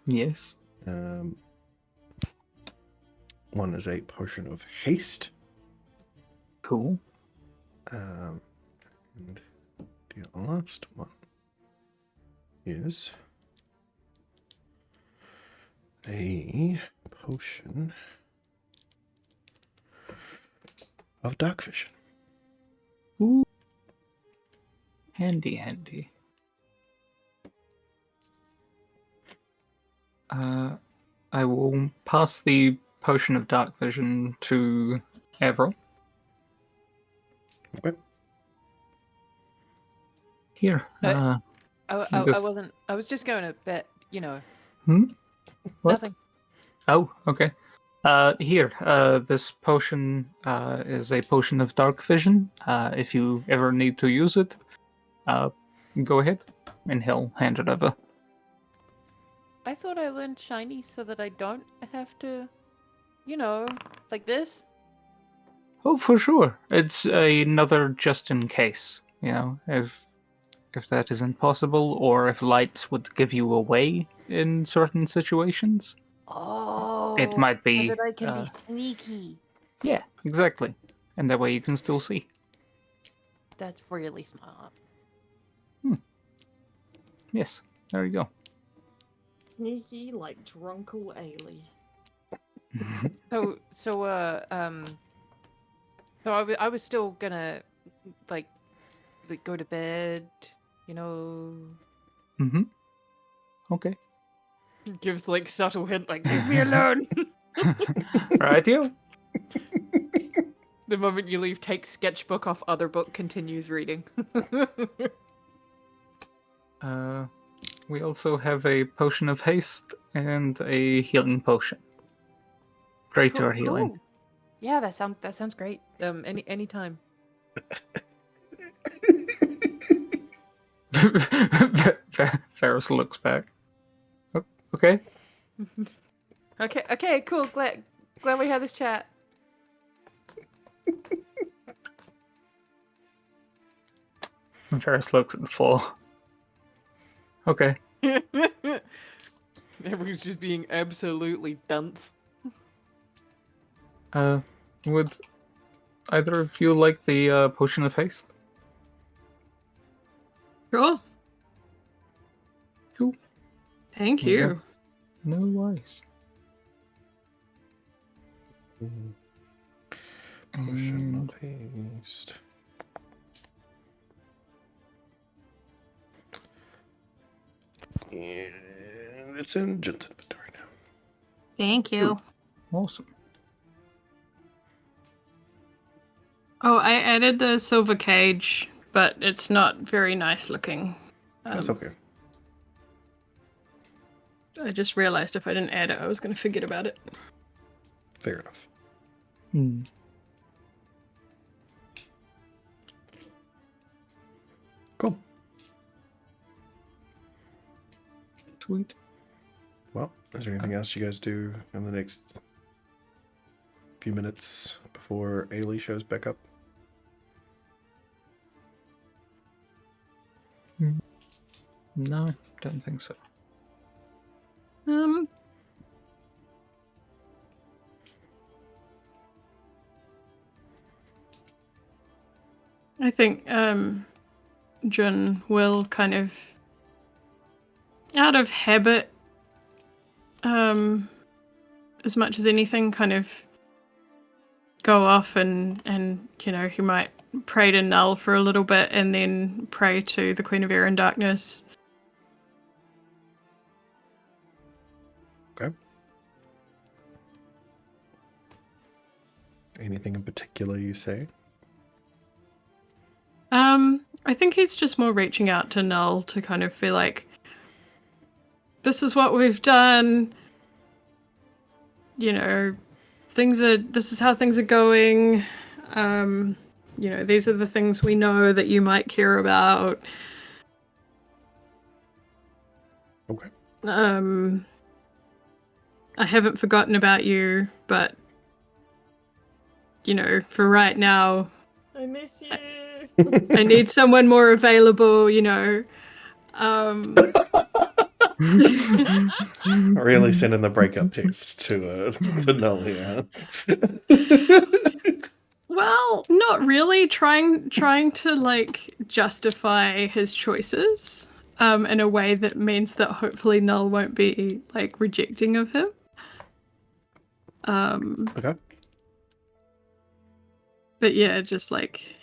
Yes. 1 is a potion of haste. Cool. And the last one is a potion of dark vision. Ooh. Handy, handy. I will pass the potion of dark vision to Avril. Okay. Here. I Just- wasn't. I was just going to bet. You know. What? Nothing. Oh, okay. Here, this potion is a potion of dark vision. If you ever need to use it, go ahead, and he'll hand it over. I thought I learned shiny so that I don't have to, you know, like this. Oh, for sure. It's another just in case. You know, if that isn't possible, or if lights would give you away in certain situations. Oh. It might be. So that I can be sneaky. Yeah, exactly. And that way you can still see. That's really smart. Yes, there you go. Sneaky like drunkle Ailey. So I was still gonna like go to bed, you know. Okay. Gives like subtle hint like leave me alone. Right, you. The moment you leave, take sketchbook off other book, continues reading. We also have a potion of haste and a healing potion. Greater healing. Cool. Yeah, that sounds great. Anytime. Ferris looks back. Okay. Okay, cool. Glad we had this chat. Ferris looks at the floor. Okay. Everyone's just being absolutely dunce. Would either of you like the potion of haste? Sure. Cool. Thank There you you. go. No worries. Potion of haste. And it's in Jen's inventory now. Thank you. Awesome. Oh, I added the silver cage, but it's not very nice looking. That's okay. I just realized if I didn't add it, I was going to forget about it. Fair enough. Hmm. Cool. Sweet. Well, is there anything else you guys do in the next few minutes before Ailey shows back up? No, don't think so. I think Jun will kind of, out of habit, as much as anything, kind of go off and you know, he might pray to Null for a little bit and then pray to the Queen of Air and Darkness. Okay. Anything in particular you say? I think he's just more reaching out to Null to kind of feel like, this is what we've done. You know, this is how things are going. You know, these are the things we know that you might care about. Okay. I haven't forgotten about you, but you know, for right now, I miss you. I need someone more available, you know. Really sending the breakup text to Null here. Well, not really. Trying to like justify his choices in a way that means that hopefully Null won't be like rejecting of him. Okay. But yeah, just like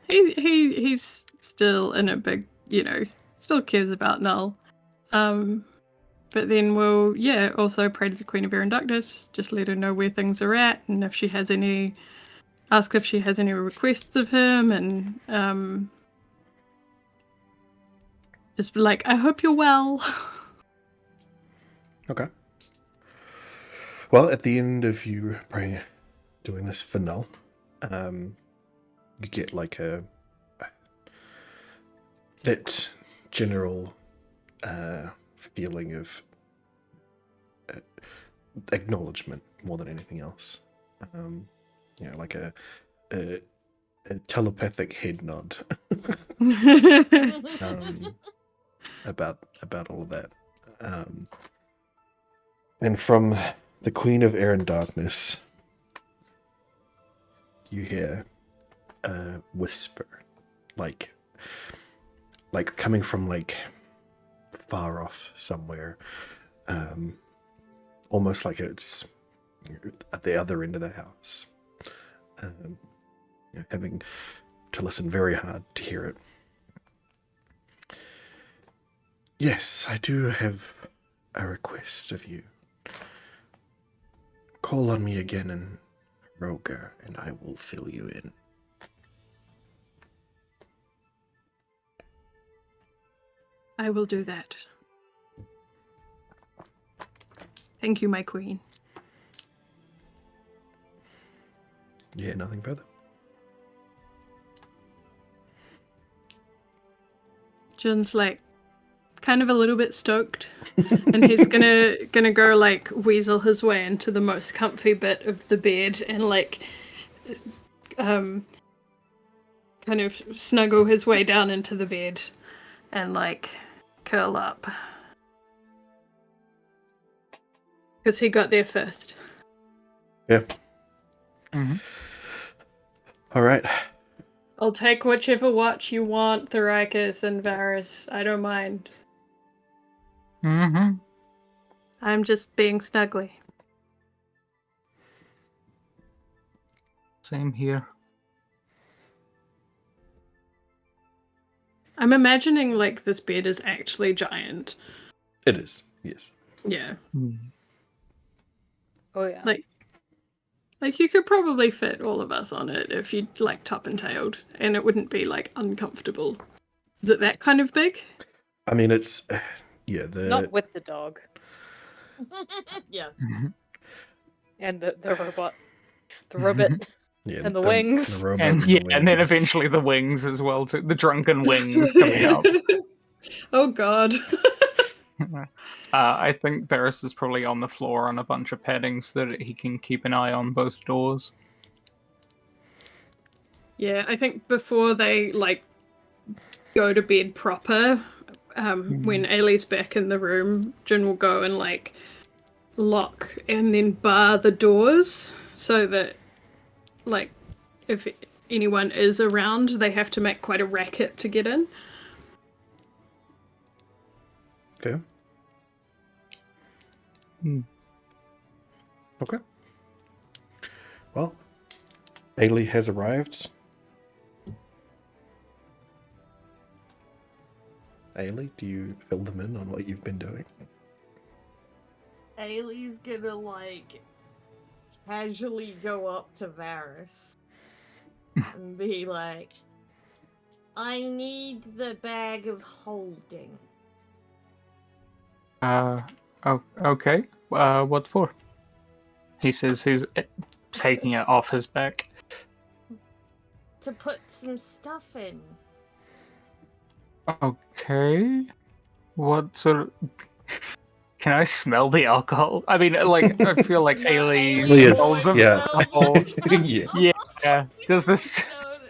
he's still in a big, you know, still cares about Null. But then we'll also pray to the Queen of Air and Darkness, just let her know where things are at, and if she has any, ask if she has any requests of him, and just be like, I hope you're well. Okay. Well, at the end of you doing this for Null, you get like that general feeling of acknowledgement more than anything else. You know, like a telepathic head nod about all of that. And from the Queen of Air and Darkness, you hear a whisper, like coming from like far off somewhere, almost like it's at the other end of the house. You know, having to listen very hard to hear it. Yes, I do have a request of you. Call on me again in Roger, and I will fill you in. I will do that. Thank you, my queen. Yeah, nothing further. Jun's like kind of a little bit stoked, and he's gonna go like weasel his way into the most comfy bit of the bed and like kind of snuggle his way down into the bed and like curl up because he got there first. Yeah. Mm-hmm. All right. I'll take whichever watch you want, Thoricus and Varys. I don't mind. Mm-hmm. I'm just being snuggly. Same here. I'm imagining like this bed is actually giant. It is, yes. Yeah. Oh yeah. Like you could probably fit all of us on it if you like top and tailed, and it wouldn't be like uncomfortable. Is it that kind of big? I mean, it's yeah. Not with the dog Yeah. and the robot. The robot Yeah, and the wings. the robot And the and then wings. eventually the wings as well too. The drunken wings coming up. Oh god. I think Varys is probably on the floor on a bunch of padding so that he can keep an eye on both doors. Yeah, I think before they like go to bed proper, when Ailey's back in the room, Jin will go and like lock and then bar the doors so that like if anyone is around, they have to make quite a racket to get in. Fair. Okay. Well, Ailey has arrived. Ailey, do you fill them in on what you've been doing? Ailey's gonna like casually go up to Varys and be like, I need the bag of holding. Okay. What for? He says he's taking it off his back. To put some stuff in. Okay. What sort of... Can I smell the alcohol? I mean, like, I feel like No, Ailey Ailey smells of yeah. alcohol. Yeah. Yeah. Does this...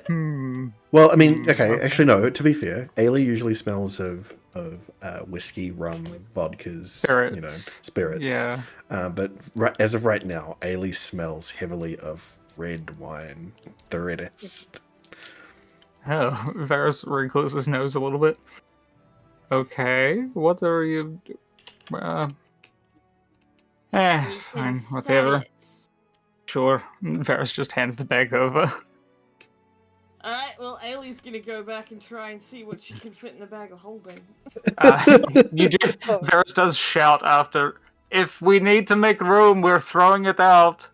No, Well, I mean, okay, okay. actually, no, to be fair, Ailey usually smells of whiskey, rum, vodkas, spirits. Yeah. But as of right now, Ailey smells heavily of red wine, the reddest. Oh, Varys wrinkles his nose a little bit. Okay, what are you... we can fine, sell whatever. it. Sure. Varys just hands the bag over. Alright, well, Ailey's gonna go back and try and see what she can fit in the bag of holding. You do. Varys does shout after, if we need to make room, we're throwing it out.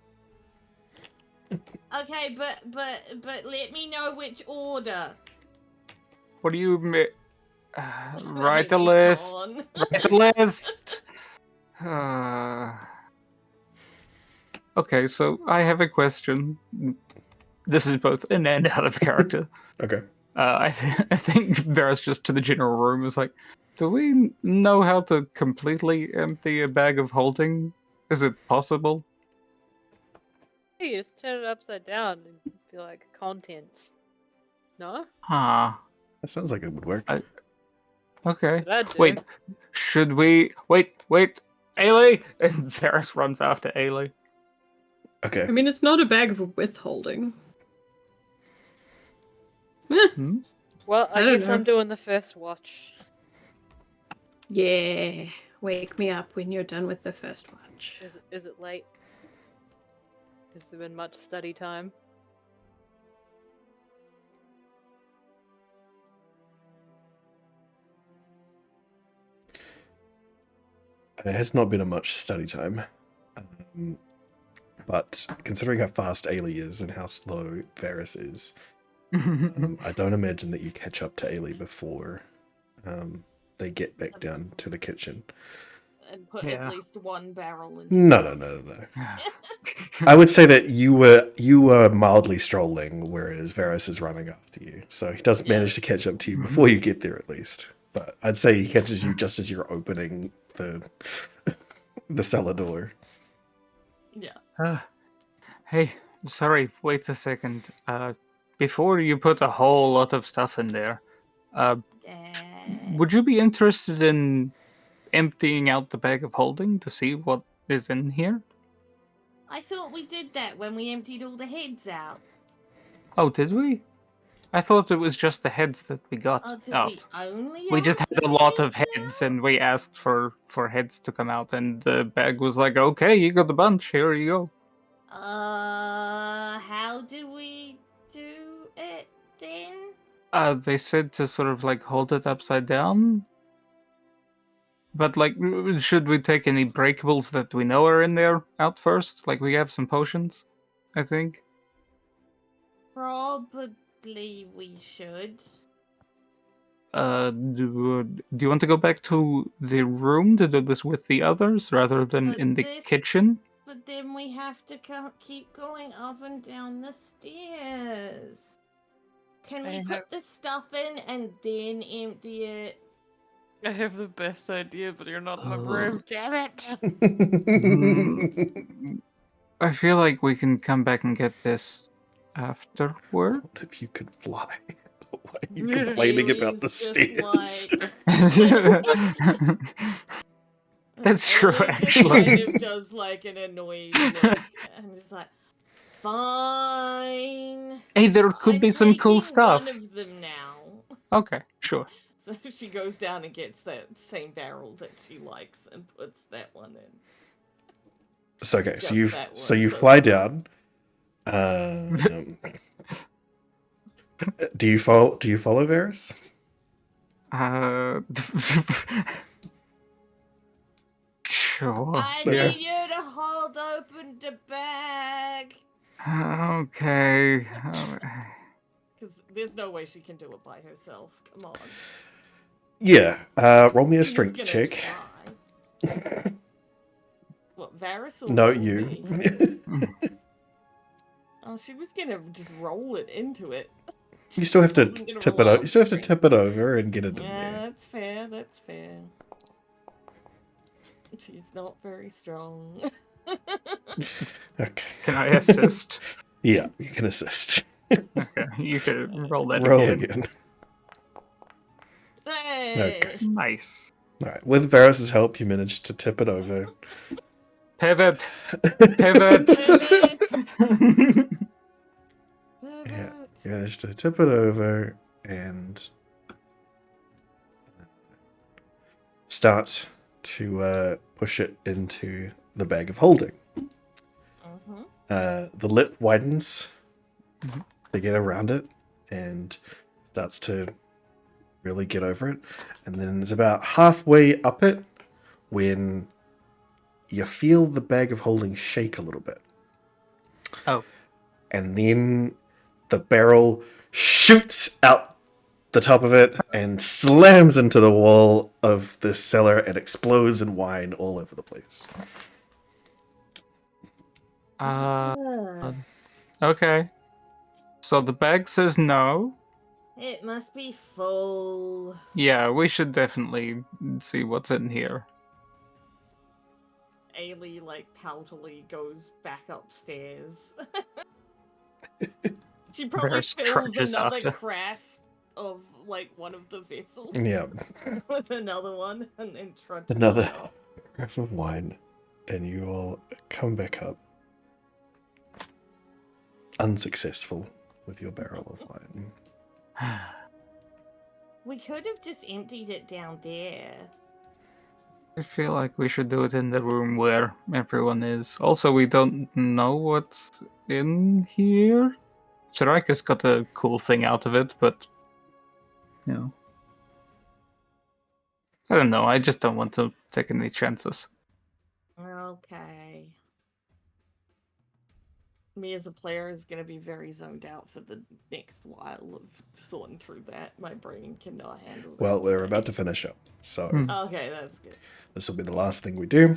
Okay, but let me know which order. What do you mean? Write the Ailey's list. gone. Write the list. Okay, so I have a question. This is both in and out of character. Okay. I think Varys just to the general room is like, do we know how to completely empty a bag of holding? Is it possible? Hey, you just turn it upside down and be like contents. No? Huh. That sounds like it would work. Okay. That's what I'd do. Wait, should we... Wait, Ailey! And Varys runs after Ailey. Okay. I mean, it's not a bag of withholding. Well, I I don't guess I'm know. doing the first watch. Yeah, wake me up when you're done with the first watch. Is it late? Has there been much study time? It has not been a much study time. But considering how fast Ailey is and how slow Varys is, I don't imagine that you catch up to Ailey before they get back down to the kitchen. And put Yeah. at least one barrel into No. I would say that you were mildly strolling, whereas Varys is running after you. So he doesn't manage to catch up to you before you get there, at least. But I'd say he catches you just as you're opening the cellar door. Yeah. Hey, sorry, wait a second. Before you put a whole lot of stuff in there, would you be interested in emptying out the bag of holding to see what is in here? I thought we did that when we emptied all the heads out. Oh, did we? I thought it was just the heads that we got Oh, did out. we only We just ask had a the lot of heads heads, out? and we asked for heads to come out, and the bag was like, okay, you got the bunch, here you go. how do we do it then? They said to sort of like hold it upside down. But like, should we take any breakables that we know are in there out first? Like, we have some potions, I think. Probably we should. Do you want to go back to the room to do this with the others rather than But in the this- kitchen? But then we have to keep going up and down the stairs. Can we I put have- the stuff in and then empty it? I have the best idea, but you're not in the room. Damn it! I feel like we can come back and get this afterward. What if you could fly? Why are you complaining about the Haley's just stairs? That's true, Haley just actually. kind of does like an annoyed look. I'm just like, fine. Hey, there could be I'm some cool making stuff. One of them now. Okay, sure. So she goes down and gets that same barrel that she likes and puts that one in. So okay, Just so you that so one, you so fly that down. Do you follow Varys? Sure. I Yeah. need you to hold open the bag. Okay. Because there's no way she can do it by herself. Come on. Yeah. Roll me a She's strength gonna check. try. What, Varys or No, me? you. Oh, she was gonna just roll it into it. You still have to Wasn't gonna tip it rely over. on You still have to strength. tip it over and get it in Yeah, there. that's fair. That's fair. She's not very strong. Okay. Can I assist? Yeah, you can assist. Okay, you can roll that Roll again. again. Hey! Okay. Nice. All right. With Varys' help, you managed to tip it over. Pivot. Pivot. Pivot! Yeah. You managed to tip it over and start to push it into the bag of holding. Mhm. The lip widens Mhm. to get around it and starts to really get over it. And then it's about halfway up it when you feel the bag of holding shake a little bit. Oh. And then the barrel shoots out the top of it and slams into the wall of the cellar and explodes in wine all over the place. Okay. So the bag says no. It must be full. Yeah, we should definitely see what's in here. Ailey, like, poutily goes back upstairs. She probably Varys fills trudges another after. craft of, like, one of the vessels Yeah. with another one and then trudges Another up. breath of wine, and you all come back up. Unsuccessful with your barrel of wine. We could have just emptied it down there. I feel like we should do it in the room where everyone is. Also, we don't know what's in here. Shiraka's got a cool thing out of it, but you know, I don't know. I just don't want to take any chances. Okay. Me as a player is going to be very zoned out for the next while of sorting through that. My brain cannot handle that. Well, we're today. about to finish up, so Hmm. Okay, that's good. this will be the last thing we do.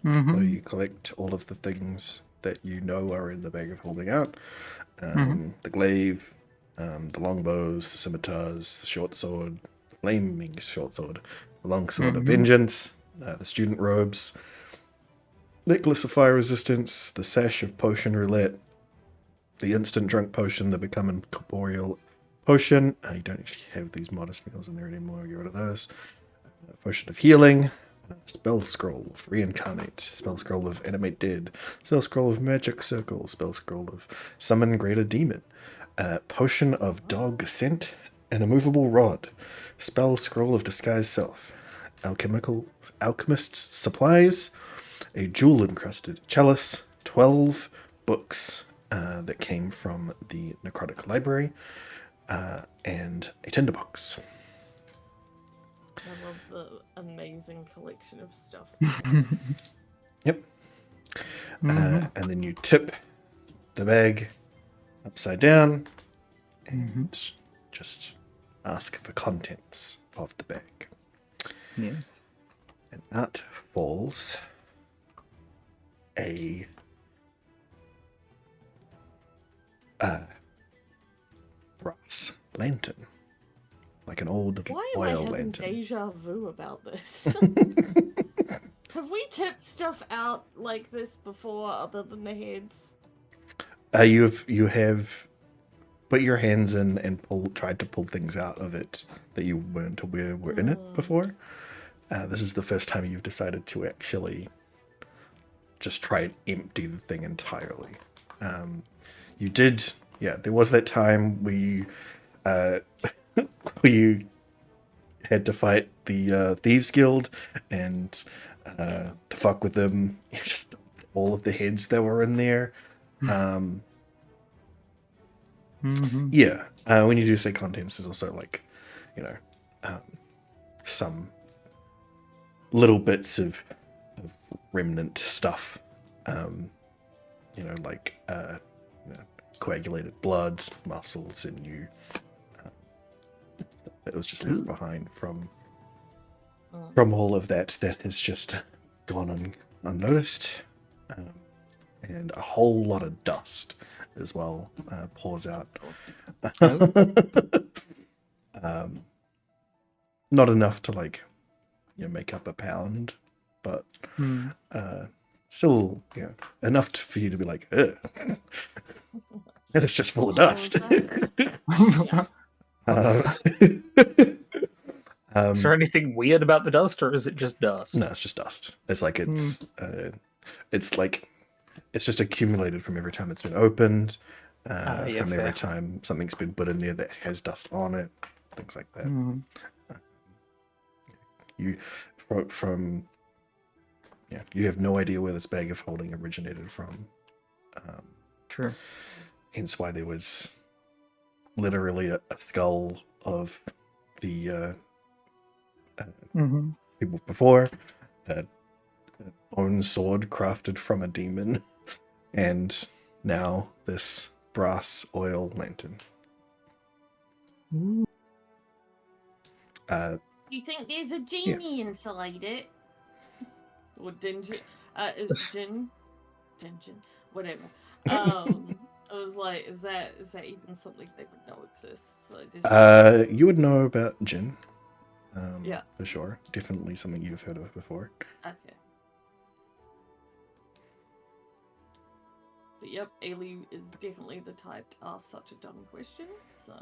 Mm-hmm. So you collect all of the things that you know are in the bag of holding out. The glaive, the longbows, the scimitars, the short sword, the flaming short sword, the long sword of Mhm. vengeance, the student robes, necklace of fire resistance, the sash of potion roulette, the instant drunk potion, the become incorporeal potion. You don't actually have these modest meals in there anymore. Get rid of those. Potion of healing. Spell scroll of reincarnate, spell scroll of animate dead, spell scroll of magic circle, spell scroll of summon greater demon, potion of dog scent, an immovable rod, spell scroll of disguise self, alchemist's supplies, a jewel encrusted chalice, 12 books, that came from the necrotic library, and a tinderbox. I love the amazing collection of stuff. Yep. Mhm. And then you tip the bag upside down and just ask for contents of the bag. Yes. And out falls a brass lantern, like an old Why am I oil having lantern. deja vu about this? Have we tipped stuff out like this before, other than the heads? You have put your hands in and tried to pull things out of it that you weren't aware were in it before. This is the first time you've decided to actually just try and empty the thing entirely. You did, yeah. There was that time where you, where you had to fight the Thieves Guild, and to fuck with them, you just all of the heads that were in there. Yeah, when you do say contents, there's also like, you know, some little bits of remnant stuff. You know, like you know, coagulated blood, muscle, sinew. That was just left behind from all of that has just gone unnoticed, and a whole lot of dust as well pours out. Not enough to like, you know, make up a pound, but still, you know, enough for you to be like, ugh. That is just full of dust. Is there anything weird about the dust, or is it just dust? No, it's just dust. It's like it's like it's just accumulated from every time it's been opened, Yeah, from fair. every time something's been put in there that has dust on it, things like that. You from yeah, you have no idea where this bag of holding originated from. Sure. Hence why there was literally a skull of the people before, a bone sword crafted from a demon, and now this brass oil lantern. Do you think there's a genie inside it? Or Dingy? Jin? Whatever. I was like, is that even something they would know exists? So I just... You would know about Jin. Yeah. For sure. Definitely something you've heard of before. Okay. But yep, Ailey is definitely the type to ask such a dumb question. So,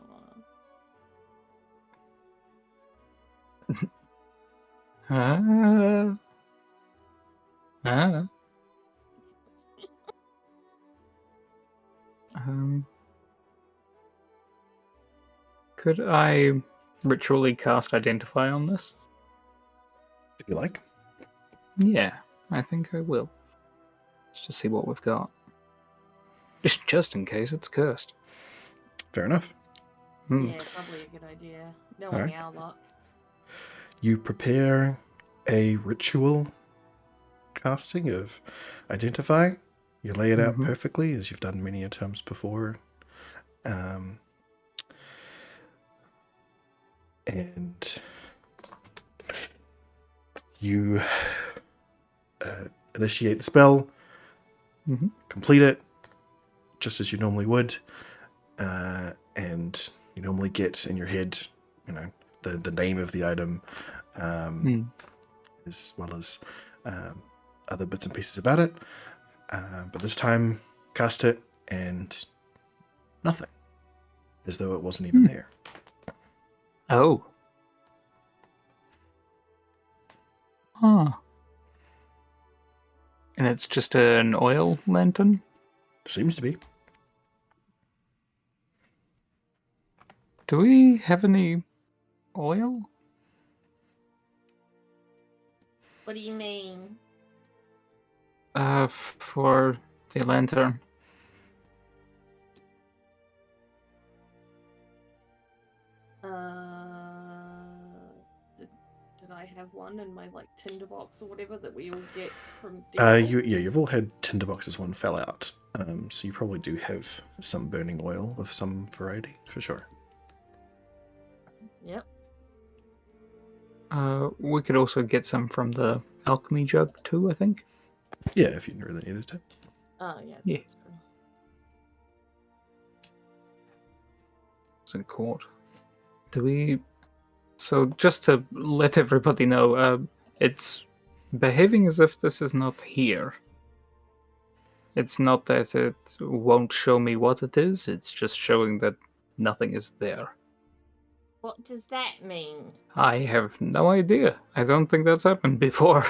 Could I ritually cast Identify on this? If you like. Yeah, I think I will. Just to see what we've got. Just in case it's cursed. Fair enough. yeah, probably a good idea. Knowing Alright. our luck. You prepare a ritual casting of Identify. You lay it out perfectly, as you've done many a times before. And you initiate the spell, complete it just as you normally would, and you normally get in your head, you know, the name of the item, as well as other bits and pieces about it. But this time, cast it and nothing, as though it wasn't even there. Oh. Huh. And it's just an oil lantern? Seems to be. Do we have any oil? What do you mean? For the lantern. Did I have one in my like tinderbox or whatever that we all get from? You've all had tinderboxes. One fell out, so you probably do have some burning oil of some variety for sure. Yep. We could also get some from the alchemy jug too, I think. Yeah, if you really needed to. Oh yeah. Yeah. That's cool. It's in court. Do we... So just to let everybody know, it's behaving as if this is not here. It's not that it won't show me what it is, it's just showing that nothing is there. What does that mean? I have no idea. I don't think that's happened before.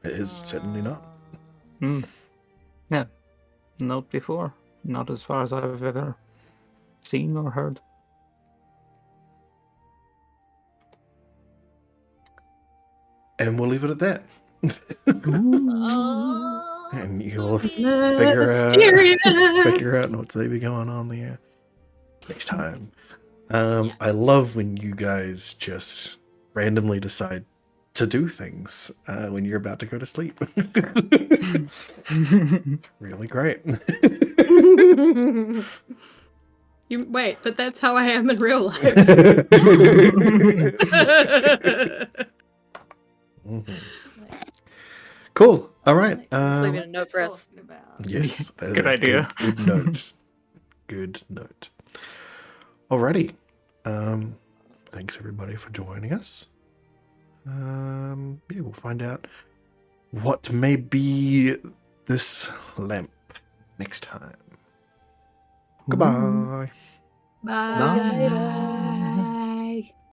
It is certainly not. Yeah, not before. Not as far as I've ever seen or heard. And we'll leave it at that. Oh, And you'll spooky. figure out what's maybe going on there next time. I love when you guys just randomly decide to do things when you're about to go to sleep. Really great. You wait, but that's how I am in real life. Mhm. Cool. All right. Just leaving a note for us. Talking about. Yes, that is Good a idea. Good note. Good note. Alrighty. Thanks everybody for joining us. We'll find out what may be this lamp next time. Goodbye. Bye. Bye.